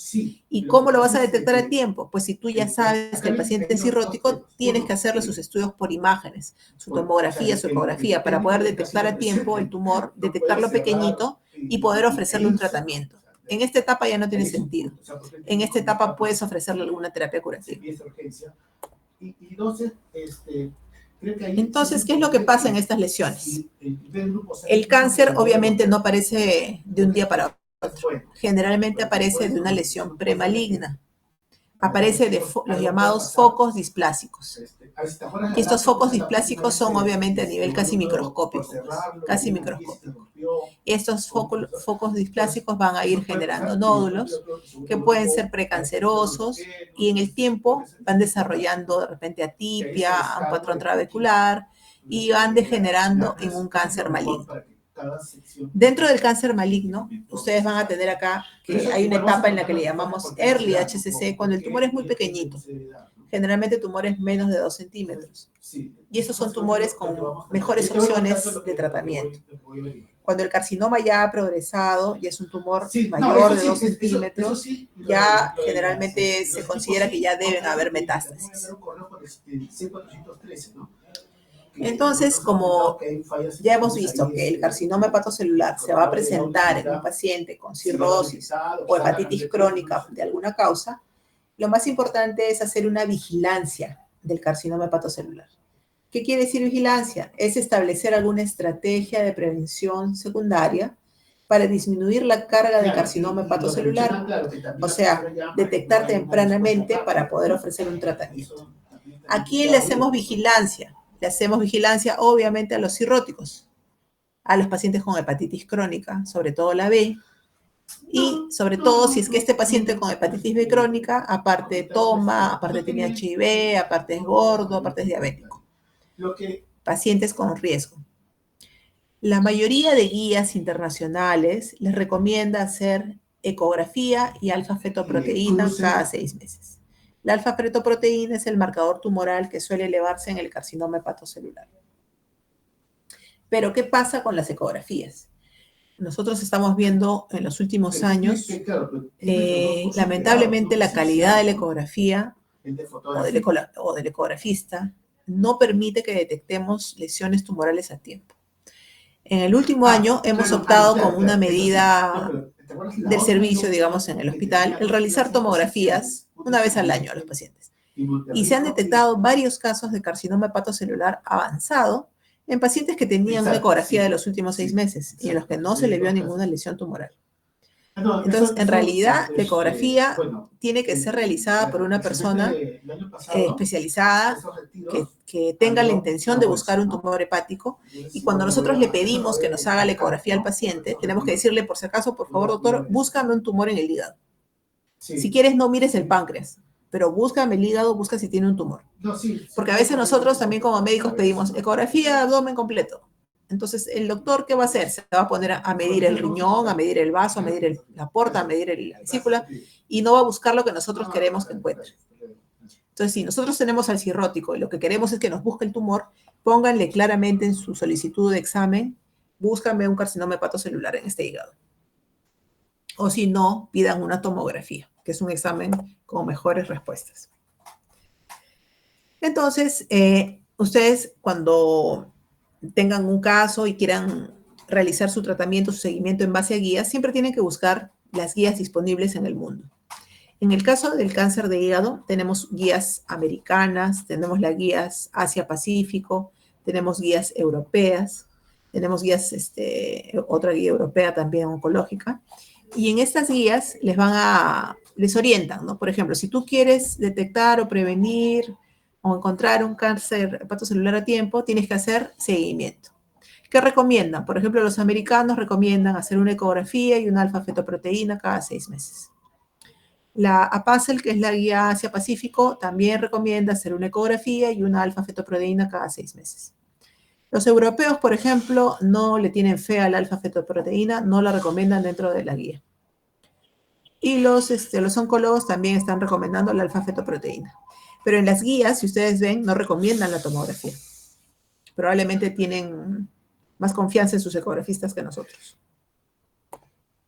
¿Y cómo lo vas a detectar a tiempo? Pues si tú ya sabes que el paciente es cirrótico, tienes que hacerle sus estudios por imágenes, su tomografía, su ecografía, para poder detectar a tiempo el tumor, detectarlo pequeñito y poder ofrecerle un tratamiento. En esta etapa ya no tiene sentido. En esta etapa puedes ofrecerle alguna terapia curativa. Entonces, ¿qué es lo que pasa en estas lesiones? El cáncer obviamente no aparece de un día para otro. Generalmente aparece de una lesión premaligna. Aparece de los llamados focos displásicos. Y estos focos displásicos son obviamente a nivel casi microscópico. Casi microscópico. Estos focos displásicos van a ir generando nódulos que pueden ser precancerosos y en el tiempo van desarrollando de repente atipia, un patrón trabecular y van degenerando en un cáncer maligno. Dentro del cáncer maligno, ustedes van a tener acá que hay una etapa en la que le llamamos early HCC, cuando el tumor es muy pequeñito. Generalmente tumores menos de 2 centímetros. Y esos son tumores con mejores opciones de tratamiento. Cuando el carcinoma ya ha progresado y es un tumor mayor de 2 centímetros, ya generalmente se considera que ya deben haber metástasis. Entonces, como ya hemos visto que el carcinoma hepatocelular se va a presentar en un paciente con cirrosis o hepatitis crónica de alguna causa, lo más importante es hacer una vigilancia del carcinoma hepatocelular. ¿Qué quiere decir vigilancia? Es establecer alguna estrategia de prevención secundaria para disminuir la carga de carcinoma hepatocelular, o sea, detectar tempranamente para poder ofrecer un tratamiento. ¿A quién le hacemos vigilancia? Le hacemos vigilancia obviamente a los cirróticos, a los pacientes con hepatitis crónica, sobre todo la B, y sobre todo si es que este paciente con hepatitis B crónica, aparte toma, aparte tiene HIV, aparte es gordo, aparte es diabético. Pacientes con riesgo. La mayoría de guías internacionales les recomienda hacer ecografía y alfa-fetoproteína cada 6 meses. La alfa-fetoproteína es el marcador tumoral que suele elevarse en el carcinoma hepatocelular. Pero, ¿qué pasa con las ecografías? Nosotros estamos viendo en los últimos años, lamentablemente, la calidad de la ecografía o del ecografista no permite que detectemos lesiones tumorales a tiempo. En el último año hemos optado como una medida del servicio, digamos, en el hospital, el realizar tomografías una vez al año a los pacientes. Y se han detectado varios casos de carcinoma hepatocelular avanzado en pacientes que tenían una ecografía de los últimos 6 meses y en los que no se le vio ninguna lesión tumoral. Entonces, en realidad, la ecografía tiene que ser realizada por una persona especializada que tenga la intención de buscar un tumor hepático, y cuando nosotros le pedimos que nos haga la ecografía al paciente, tenemos que decirle, por si acaso, por favor, doctor, búscame un tumor en el hígado. Si quieres, no mires el páncreas, pero búscame el hígado, busca si tiene un tumor. Porque a veces nosotros también como médicos pedimos ecografía de abdomen completo. Entonces, ¿el doctor qué va a hacer? Se va a poner a medir el riñón, a medir el vaso, a medir la porta, a medir la vesícula, y no va a buscar lo que nosotros queremos que encuentre. Entonces, si nosotros tenemos al cirrótico y lo que queremos es que nos busque el tumor, pónganle claramente en su solicitud de examen, búscame un carcinoma hepatocelular en este hígado. O si no, pidan una tomografía, que es un examen con mejores respuestas. Entonces, ustedes cuando tengan un caso y quieran realizar su tratamiento, su seguimiento en base a guías, siempre tienen que buscar las guías disponibles en el mundo. En el caso del cáncer de hígado, tenemos guías americanas, tenemos las guías Asia-Pacífico, tenemos guías europeas, tenemos guías, otra guía europea también oncológica, y en estas guías les orientan, ¿no? Por ejemplo, si tú quieres detectar o prevenir o encontrar un cáncer hepatocelular a tiempo, tienes que hacer seguimiento. ¿Qué recomiendan? Por ejemplo, los americanos recomiendan hacer una ecografía y una alfa-fetoproteína cada 6 meses. La APACEL, que es la guía Asia-Pacífico, también recomienda hacer una ecografía y una alfa-fetoproteína cada 6 meses. Los europeos, por ejemplo, no le tienen fe a la alfa-fetoproteína, no la recomiendan dentro de la guía. Y los oncólogos también están recomendando la alfa-fetoproteína. Pero en las guías, si ustedes ven, no recomiendan la tomografía. Probablemente tienen más confianza en sus ecografistas que nosotros.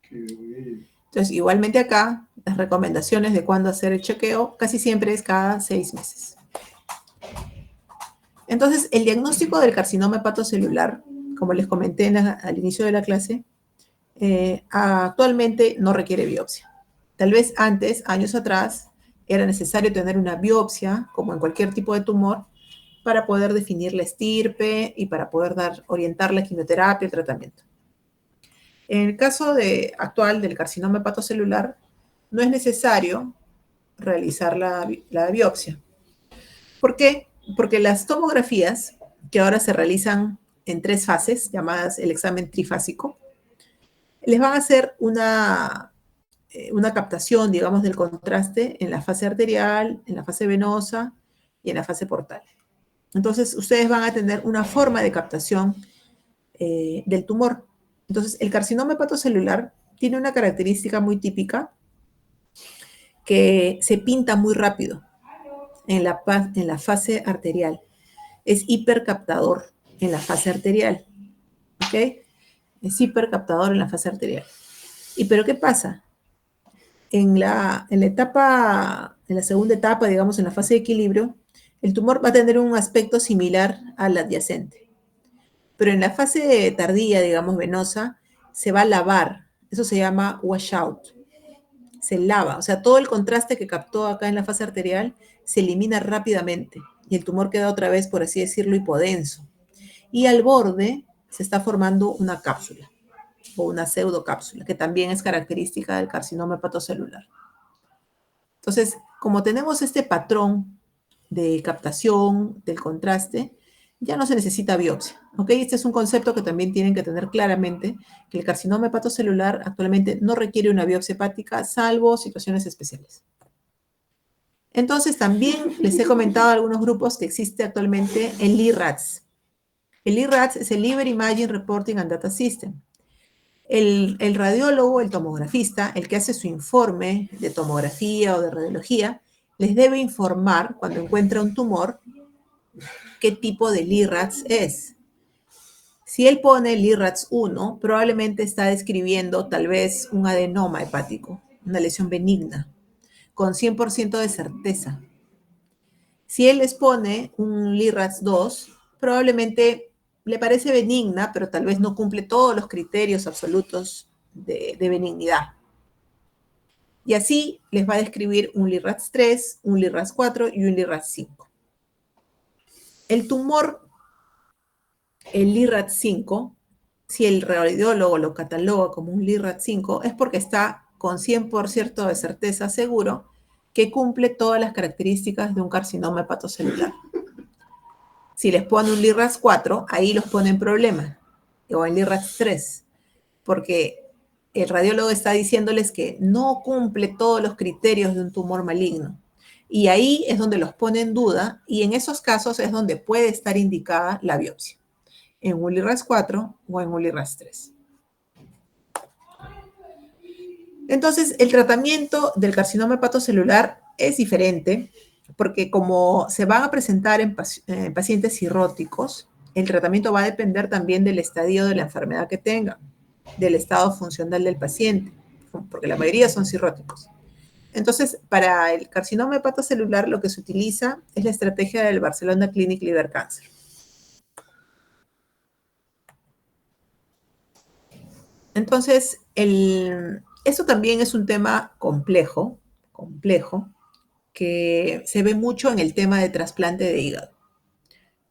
Entonces, igualmente acá, las recomendaciones de cuándo hacer el chequeo casi siempre es cada 6 meses. Entonces, el diagnóstico del carcinoma hepatocelular, como les comenté al inicio de la clase, Actualmente no requiere biopsia. Tal vez antes, años atrás, era necesario tener una biopsia, como en cualquier tipo de tumor, para poder definir la estirpe y para poder orientar la quimioterapia y el tratamiento. En el caso actual del carcinoma hepatocelular, no es necesario realizar la biopsia. ¿Por qué? Porque las tomografías, que ahora se realizan en 3 fases, llamadas el examen trifásico, les van a hacer una captación, digamos, del contraste en la fase arterial, en la fase venosa y en la fase portal. Entonces, ustedes van a tener una forma de captación del tumor. Entonces, el carcinoma hepatocelular tiene una característica muy típica que se pinta muy rápido en la fase arterial. Es hipercaptador en la fase arterial. ¿Ok? Es hipercaptador en la fase arterial. ¿Y pero qué pasa? En la segunda etapa, digamos, en la fase de equilibrio, el tumor va a tener un aspecto similar al adyacente. Pero en la fase tardía, digamos, venosa, se va a lavar. Eso se llama washout. Se lava. O sea, todo el contraste que captó acá en la fase arterial se elimina rápidamente. Y el tumor queda otra vez, por así decirlo, hipodenso. Y al borde se está formando una cápsula o una pseudocápsula, que también es característica del carcinoma hepatocelular. Entonces, como tenemos este patrón de captación del contraste, ya no se necesita biopsia, ¿ok? Este es un concepto que también tienen que tener claramente, que el carcinoma hepatocelular actualmente no requiere una biopsia hepática, salvo situaciones especiales. Entonces, también les he comentado a algunos grupos que existe actualmente el LIRADS. El LIRADS es el Liver Imaging Reporting and Data System. El radiólogo, el tomografista, el que hace su informe de tomografía o de radiología, les debe informar cuando encuentra un tumor qué tipo de LIRADS es. Si él pone LIRADS 1, probablemente está describiendo tal vez un adenoma hepático, una lesión benigna, con 100% de certeza. Si él les pone un LIRADS 2, probablemente le parece benigna, pero tal vez no cumple todos los criterios absolutos de benignidad. Y así les va a describir un LIRADS 3, un LIRADS 4 y un LIRADS 5. El tumor, el LIRADS 5, si el radiólogo lo cataloga como un LIRADS 5, es porque está con 100% de certeza seguro que cumple todas las características de un carcinoma hepatocelular. Si les pone un LIRADS 4, ahí los pone en problema, o en LIRADS 3, porque el radiólogo está diciéndoles que no cumple todos los criterios de un tumor maligno. Y ahí es donde los pone en duda, y en esos casos es donde puede estar indicada la biopsia, en un LIRADS 4 o en un LIRADS 3. Entonces, el tratamiento del carcinoma hepatocelular es diferente, porque como se van a presentar en pacientes cirróticos, el tratamiento va a depender también del estadio de la enfermedad que tengan, del estado funcional del paciente, porque la mayoría son cirróticos. Entonces, para el carcinoma hepatocelular lo que se utiliza es la estrategia del Barcelona Clinic Liver Cancer. Entonces, eso también es un tema complejo, que se ve mucho en el tema de trasplante de hígado.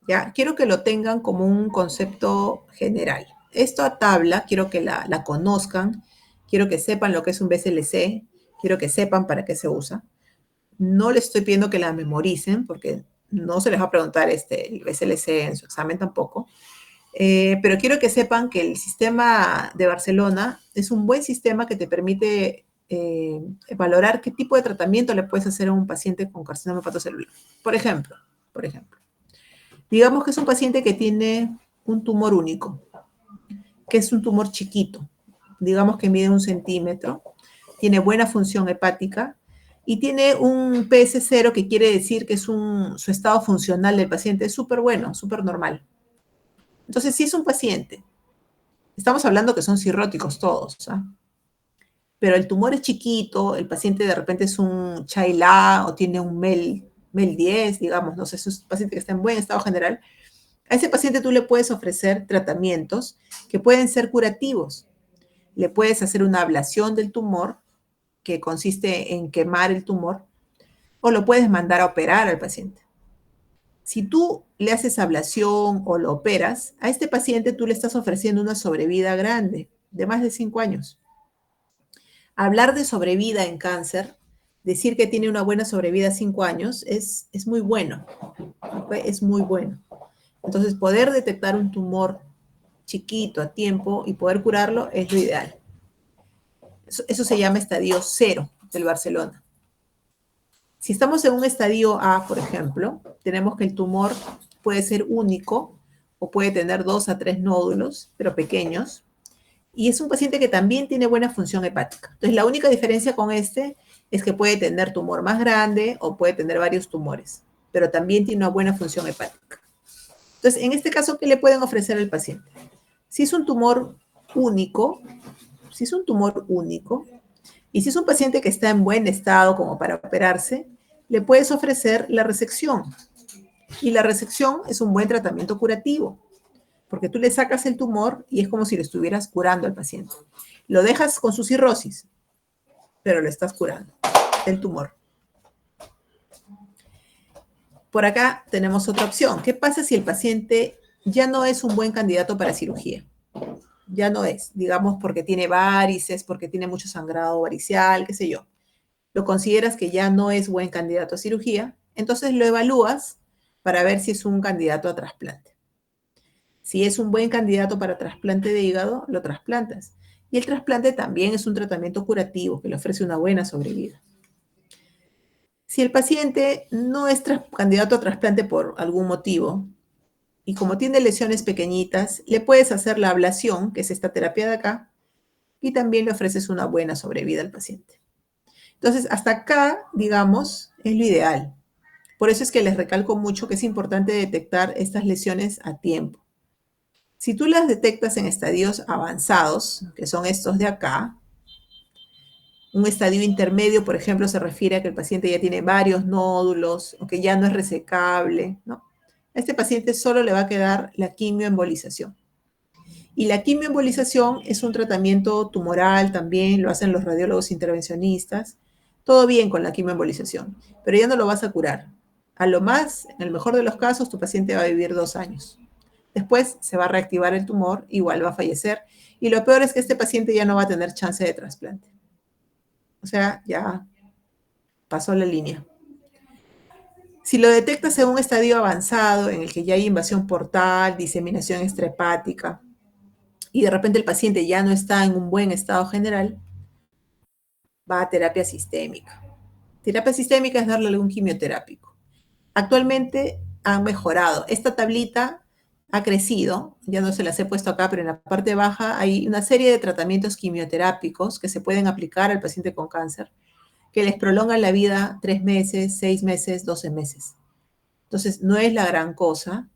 ¿Ya? Quiero que lo tengan como un concepto general. Esto a tabla, quiero que la conozcan, quiero que sepan lo que es un BCLC, quiero que sepan para qué se usa. No les estoy pidiendo que la memoricen, porque no se les va a preguntar el BCLC en su examen tampoco. Pero quiero que sepan que el sistema de Barcelona es un buen sistema que te permite valorar qué tipo de tratamiento le puedes hacer a un paciente con carcinoma hepatocelular. Por ejemplo, digamos que es un paciente que tiene un tumor único, que es un tumor chiquito, digamos que mide 1 centímetro, tiene buena función hepática y tiene un PS0, que quiere decir que es su estado funcional del paciente es súper bueno, súper normal. Entonces, si es un paciente, estamos hablando que son cirróticos todos, ¿ah? Pero el tumor es chiquito, el paciente de repente es un Chai-La o tiene un MEL10, digamos, no sé, es un paciente que está en buen estado general. A ese paciente tú le puedes ofrecer tratamientos que pueden ser curativos. le puedes hacer una ablación del tumor, que consiste en quemar el tumor, o lo puedes mandar a operar al paciente. Si tú le haces ablación o lo operas, a este paciente tú le estás ofreciendo una sobrevida grande, de más de 5 años. Hablar de sobrevida en cáncer, decir que tiene una buena sobrevida a 5 años, es muy bueno, ¿ok? Es muy bueno. Entonces, poder detectar un tumor chiquito a tiempo y poder curarlo es lo ideal. Eso se llama estadio 0 del Barcelona. Si estamos en un estadio A, por ejemplo, tenemos que el tumor puede ser único o puede tener 2 a 3 nódulos, pero pequeños, y es un paciente que también tiene buena función hepática. Entonces, la única diferencia con este es que puede tener tumor más grande o puede tener varios tumores, pero también tiene una buena función hepática. Entonces, en este caso, ¿qué le pueden ofrecer al paciente? Si es un tumor único, y si es un paciente que está en buen estado como para operarse, le puedes ofrecer la resección. Y la resección es un buen tratamiento curativo, porque tú le sacas el tumor y es como si lo estuvieras curando al paciente. Lo dejas con su cirrosis, pero lo estás curando, el tumor. Por acá tenemos otra opción. ¿Qué pasa si el paciente ya no es un buen candidato para cirugía? Ya no es, digamos, porque tiene varices, porque tiene mucho sangrado varicial, qué sé yo. Lo consideras que ya no es buen candidato a cirugía, entonces lo evalúas para ver si es un candidato a trasplante. Si es un buen candidato para trasplante de hígado, lo trasplantas. Y el trasplante también es un tratamiento curativo que le ofrece una buena sobrevida. Si el paciente no es candidato a trasplante por algún motivo, y como tiene lesiones pequeñitas, le puedes hacer la ablación, que es esta terapia de acá, y también le ofreces una buena sobrevida al paciente. Entonces, hasta acá, digamos, es lo ideal. Por eso es que les recalco mucho que es importante detectar estas lesiones a tiempo. Si tú las detectas en estadios avanzados, que son estos de acá, un estadio intermedio, por ejemplo, se refiere a que el paciente ya tiene varios nódulos o que ya no es resecable, ¿no? A este paciente solo le va a quedar la quimioembolización. Y la quimioembolización es un tratamiento tumoral también, lo hacen los radiólogos intervencionistas. Todo bien con la quimioembolización, pero ya no lo vas a curar. A lo más, en el mejor de los casos, tu paciente va a vivir 2 años. Después se va a reactivar el tumor, igual va a fallecer. Y lo peor es que este paciente ya no va a tener chance de trasplante. O sea, ya pasó la línea. Si lo detectas en un estadio avanzado, en el que ya hay invasión portal, diseminación extrahepática, y de repente el paciente ya no está en un buen estado general, va a terapia sistémica. Terapia sistémica es darle algún quimioterápico. Actualmente han mejorado. Esta tablita ha crecido, ya no se las he puesto acá, pero en la parte baja hay una serie de tratamientos quimioterápicos que se pueden aplicar al paciente con cáncer, que les prolongan la vida 3 meses, 6 meses, 12 meses. Entonces, no es la gran cosa,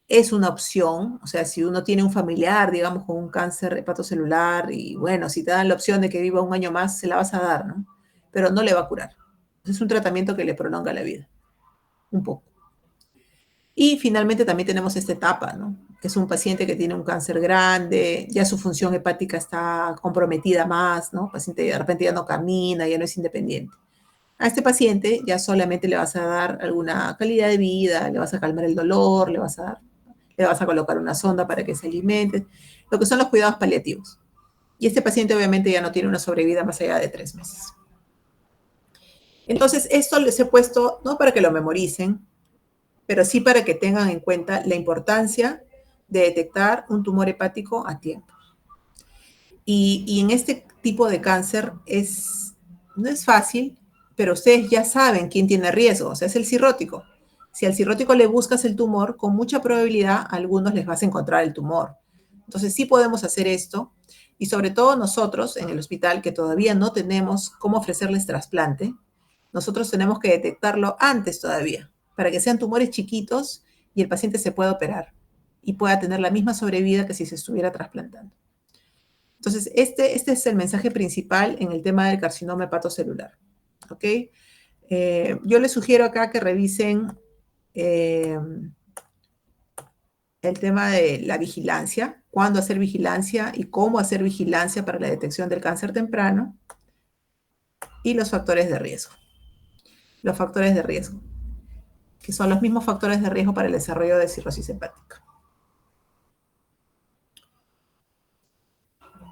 es una opción, o sea, si uno tiene un familiar, digamos, con un cáncer hepatocelular, y bueno, si te dan la opción de que viva 1 año más, se la vas a dar, ¿no? Pero no le va a curar. Es un tratamiento que le prolonga la vida, un poco. Y finalmente también tenemos esta etapa, ¿no? Que es un paciente que tiene un cáncer grande, ya su función hepática está comprometida más, ¿no? El paciente de repente ya no camina, ya no es independiente. A este paciente ya solamente le vas a dar alguna calidad de vida, le vas a calmar el dolor, le vas a colocar una sonda para que se alimente, lo que son los cuidados paliativos. Y este paciente obviamente ya no tiene una sobrevida más allá de 3 meses. Entonces, esto les he puesto no para que lo memoricen, pero sí para que tengan en cuenta la importancia de detectar un tumor hepático a tiempo. Y en este tipo de cáncer no es fácil, pero ustedes ya saben quién tiene riesgo, o sea, es el cirrótico. Si al cirrótico le buscas el tumor, con mucha probabilidad a algunos les vas a encontrar el tumor. Entonces sí podemos hacer esto, y sobre todo nosotros en el hospital que todavía no tenemos cómo ofrecerles trasplante, nosotros tenemos que detectarlo antes todavía, para que sean tumores chiquitos y el paciente se pueda operar y pueda tener la misma sobrevida que si se estuviera trasplantando. Entonces, este es el mensaje principal en el tema del carcinoma hepatocelular. ¿Ok? Yo les sugiero acá que revisen el tema de la vigilancia, cuándo hacer vigilancia y cómo hacer vigilancia para la detección del cáncer temprano, y los factores de riesgo. Los factores de riesgo, que son los mismos factores de riesgo para el desarrollo de cirrosis hepática.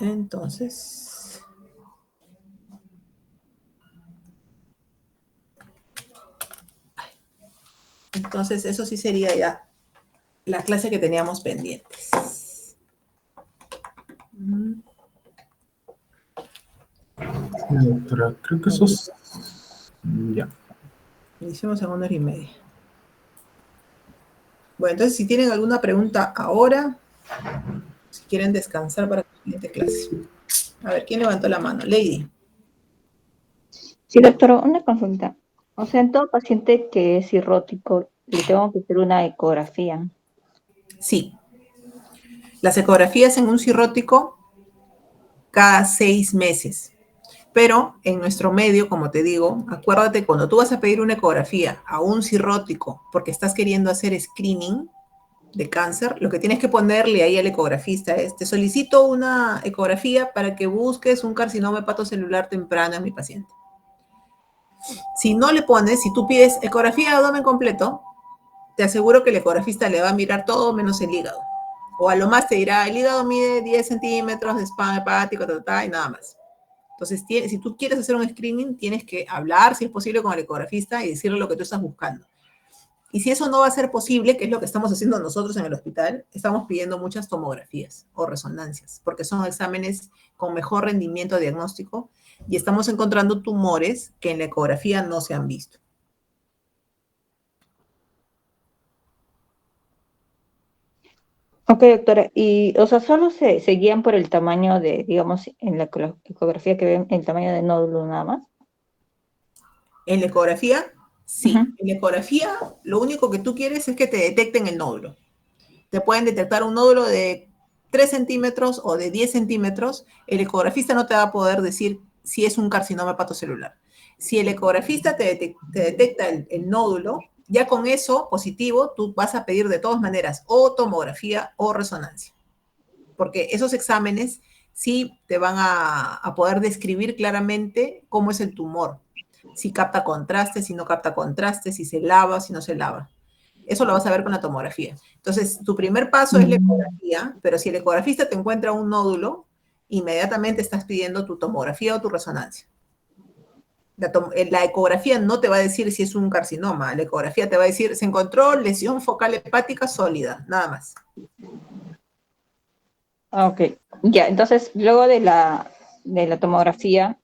Entonces eso sí sería ya la clase que teníamos pendientes. Sí, doctora, creo que eso es... Ya. Hicimos en 1 hora y media. Bueno, entonces si tienen alguna pregunta ahora, si quieren descansar para la siguiente clase. A ver, ¿quién levantó la mano? Lady. Sí, doctor, una consulta. O sea, en todo paciente que es cirrótico, le tengo que hacer una ecografía. Sí. Las ecografías en un cirrótico cada 6 meses. Pero en nuestro medio, como te digo, acuérdate, cuando tú vas a pedir una ecografía a un cirrótico porque estás queriendo hacer screening de cáncer, lo que tienes que ponerle ahí al ecografista es: te solicito una ecografía para que busques un carcinoma hepatocelular temprano en mi paciente. Si no le pones, si tú pides ecografía de abdomen completo, te aseguro que el ecografista le va a mirar todo menos el hígado. O a lo más te dirá: el hígado mide 10 centímetros de spam hepático, y nada más. Entonces, si tú quieres hacer un screening, tienes que hablar, si es posible, con el ecografista y decirle lo que tú estás buscando. Y si eso no va a ser posible, que es lo que estamos haciendo nosotros en el hospital, estamos pidiendo muchas tomografías o resonancias, porque son exámenes con mejor rendimiento diagnóstico y estamos encontrando tumores que en la ecografía no se han visto. Ok, doctora, y, o sea, solo se guían por el tamaño de, digamos, en la ecografía que ven el tamaño de nódulo nada más. En la ecografía, sí. Ujú. En la ecografía, lo único que tú quieres es que te detecten el nódulo. Te pueden detectar un nódulo de 3 centímetros o de 10 centímetros. El ecografista no te va a poder decir si es un carcinoma hepatocelular. Si el ecografista te detecta el nódulo, ya con eso positivo, tú vas a pedir de todas maneras o tomografía o resonancia. Porque esos exámenes sí te van a poder describir claramente cómo es el tumor. Si capta contraste, si no capta contraste, si se lava, si no se lava. Eso lo vas a ver con la tomografía. Entonces, tu primer paso es la ecografía, pero si el ecografista te encuentra un nódulo, inmediatamente estás pidiendo tu tomografía o tu resonancia. La ecografía no te va a decir si es un carcinoma, la ecografía te va a decir: se encontró lesión focal hepática sólida, nada más. Ah, ok, ya, entonces, luego de la tomografía,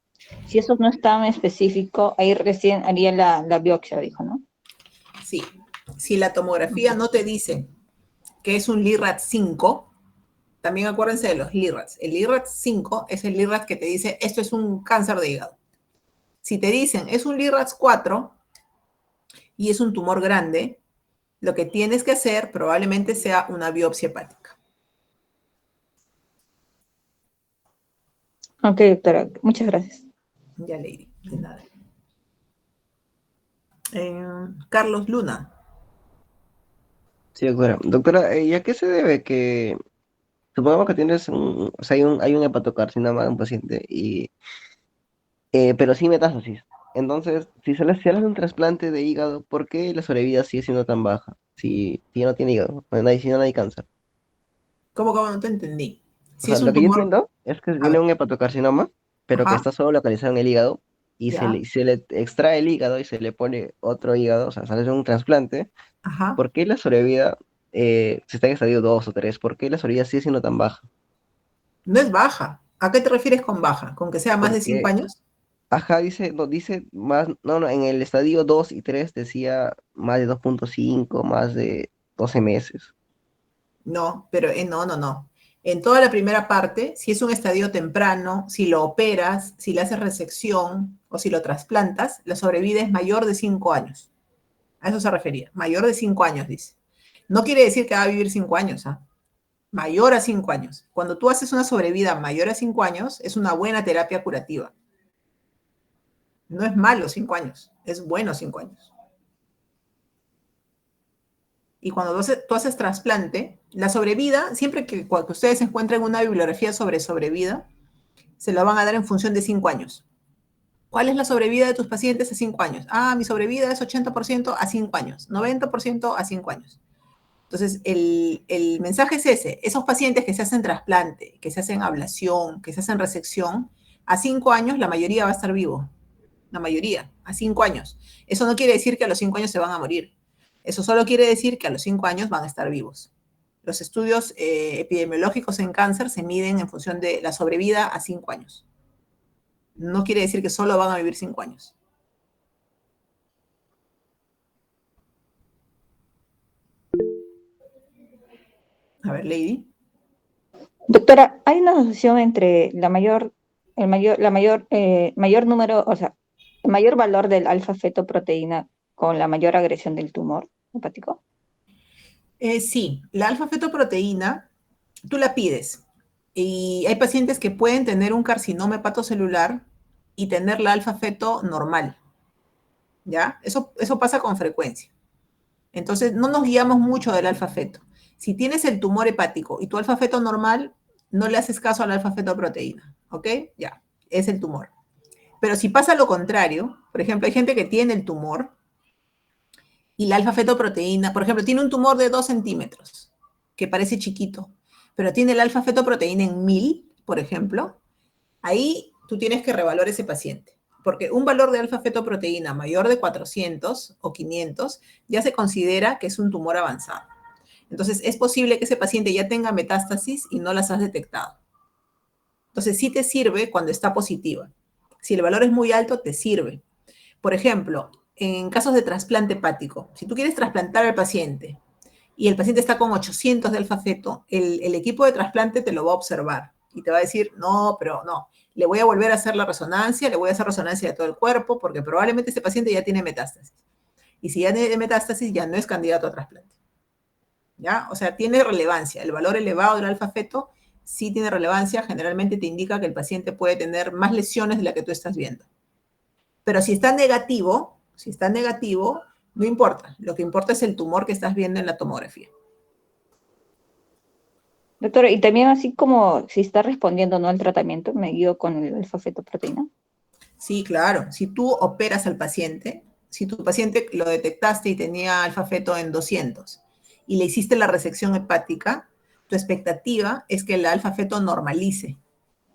si eso no es tan específico, ahí recién haría la biopsia, dijo, ¿no? Sí, si la tomografía no te dice que es un LIRAT 5, también acuérdense de los LIRATs. El LIRAT 5 es el LIRAT que te dice: esto es un cáncer de hígado. Si te dicen es un LIRAT 4 y es un tumor grande, lo que tienes que hacer probablemente sea una biopsia hepática. Ok, doctora, muchas gracias. Ya, Lady, de nada. Carlos Luna. Sí, doctora. Doctora, ¿y a qué se debe que, supongamos que tienes o sea, hay un hepatocarcinoma de un paciente, pero sin metástasis? Entonces, si le hace un trasplante de hígado, ¿por qué la sobrevida sigue siendo tan baja? Si no tiene hígado, si no hay cáncer. ¿Cómo que no te entendí? O Si sea, es un lo que yo tumor, entiendo es que a viene ver, un hepatocarcinoma, pero que ajá, está solo localizado en el hígado, y se ya, le, se le extrae el hígado y se le pone otro hígado, o sea, se hace un trasplante. ajá. ¿Por qué la sobrevida, si está en estadio 2 o 3, por qué la sobrevida sigue siendo tan baja? No es baja. ¿A qué te refieres con baja? ¿Con que sea más de 5 Porque, años? ajá, dice más, no, en el estadio 2 y 3 decía más de 2,5, más de 12 meses. No, pero no, no, no. En toda la primera parte, si es un estadio temprano, si lo operas, si le haces resección o si lo trasplantas, la sobrevida es mayor de 5 años. A eso se refería. Mayor de 5 años, dice. No quiere decir que va a vivir 5 años, ¿ah? Mayor a 5 años. Cuando tú haces una sobrevida mayor a 5 años, es una buena terapia curativa. No es malo 5 años, es bueno 5 años. Y cuando tú haces trasplante, la sobrevida, siempre que cuando ustedes encuentren una bibliografía sobre sobrevida, se la van a dar en función de 5 años. ¿Cuál es la sobrevida de tus pacientes a 5 años? Ah, mi sobrevida es 80% a 5 años, 90% a 5 años. Entonces, el mensaje es ese. Esos pacientes que se hacen trasplante, que se hacen ablación, que se hacen resección, a 5 años la mayoría va a estar vivo. La mayoría, a 5 años. Eso no quiere decir que a los 5 años se van a morir. Eso solo quiere decir que a los 5 años van a estar vivos. Los estudios epidemiológicos en cáncer se miden en función de la sobrevida a 5 años. No quiere decir que solo van a vivir 5 años. A ver, Lady. Doctora, ¿hay una asociación entre mayor número, o sea, el mayor valor del alfa-fetoproteína con la mayor agresión del tumor hepático? Sí, la alfa-fetoproteína, tú la pides. Y hay pacientes que pueden tener un carcinoma hepatocelular y tener la alfa-feto normal. ¿Ya? Eso pasa con frecuencia. Entonces, no nos guiamos mucho del alfa-feto. Si tienes el tumor hepático y tu alfa-feto normal, no le haces caso a la alfa-fetoproteína, ¿ok? Ya, es el tumor. Pero si pasa lo contrario, por ejemplo, hay gente que tiene el tumor y la alfa-fetoproteína, por ejemplo, tiene un tumor de 2 centímetros, que parece chiquito, pero tiene la alfa-fetoproteína en 1000, por ejemplo, ahí tú tienes que reevaluar ese paciente. Porque un valor de alfa-fetoproteína mayor de 400 o 500 ya se considera que es un tumor avanzado. Entonces, es posible que ese paciente ya tenga metástasis y no las has detectado. Entonces, sí te sirve cuando está positiva. Si el valor es muy alto, te sirve. Por ejemplo, en casos de trasplante hepático, si tú quieres trasplantar al paciente y el paciente está con 800 de alfa-feto, el equipo de trasplante te lo va a observar y te va a decir, no, pero no, le voy a volver a hacer la resonancia, le voy a hacer resonancia de todo el cuerpo, porque probablemente este paciente ya tiene metástasis. Y si ya tiene metástasis, ya no es candidato a trasplante. ¿Ya? O sea, tiene relevancia. El valor elevado del alfa-feto sí tiene relevancia. Generalmente te indica que el paciente puede tener más lesiones de la que tú estás viendo. Pero si está negativo, no importa. Lo que importa es el tumor que estás viendo en la tomografía. Doctora, y también así como si está respondiendo o no al tratamiento, me guío con el alfa-fetoproteína. Sí, claro. Si tú operas al paciente, si tu paciente lo detectaste y tenía alfa-feto en 200 y le hiciste la resección hepática, tu expectativa es que el alfa-feto normalice.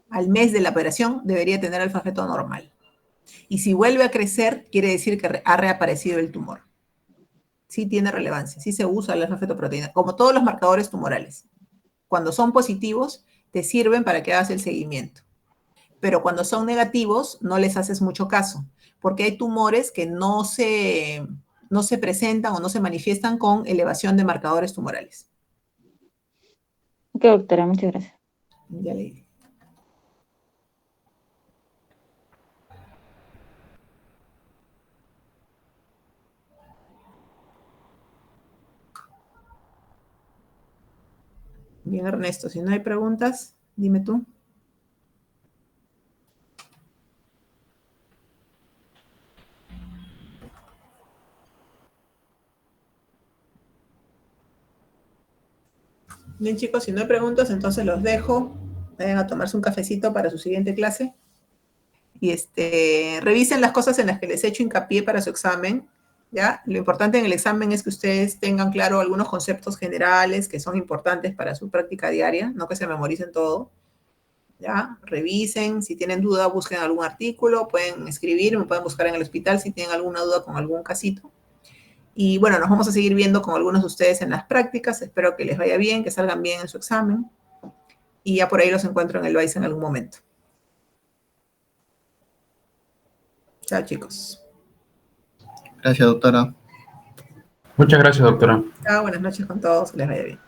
Al mes de la operación debería tener alfa-feto normal. Y si vuelve a crecer, quiere decir que ha reaparecido el tumor. Sí tiene relevancia, sí se usa la alfa-fetoproteína, como todos los marcadores tumorales. Cuando son positivos, te sirven para que hagas el seguimiento. Pero cuando son negativos, no les haces mucho caso, porque hay tumores que no se presentan o no se manifiestan con elevación de marcadores tumorales. Ok, doctora, muchas gracias. Ya leí. Bien, Ernesto, si no hay preguntas, dime tú. Bien, chicos, si no hay preguntas, entonces los dejo. Vayan a tomarse un cafecito para su siguiente clase. Y revisen las cosas en las que les he hecho hincapié para su examen. ¿Ya? Lo importante en el examen es que ustedes tengan claro algunos conceptos generales que son importantes para su práctica diaria, no que se memoricen todo. ¿Ya? Revisen, si tienen duda, busquen algún artículo, pueden escribir, me pueden buscar en el hospital si tienen alguna duda con algún casito. Y bueno, nos vamos a seguir viendo con algunos de ustedes en las prácticas. Espero que les vaya bien, que salgan bien en su examen. Y ya por ahí los encuentro en el VAIS en algún momento. Chao, chicos. Gracias, doctora. Muchas gracias, doctora. Chao, buenas noches con todos, que les vaya bien.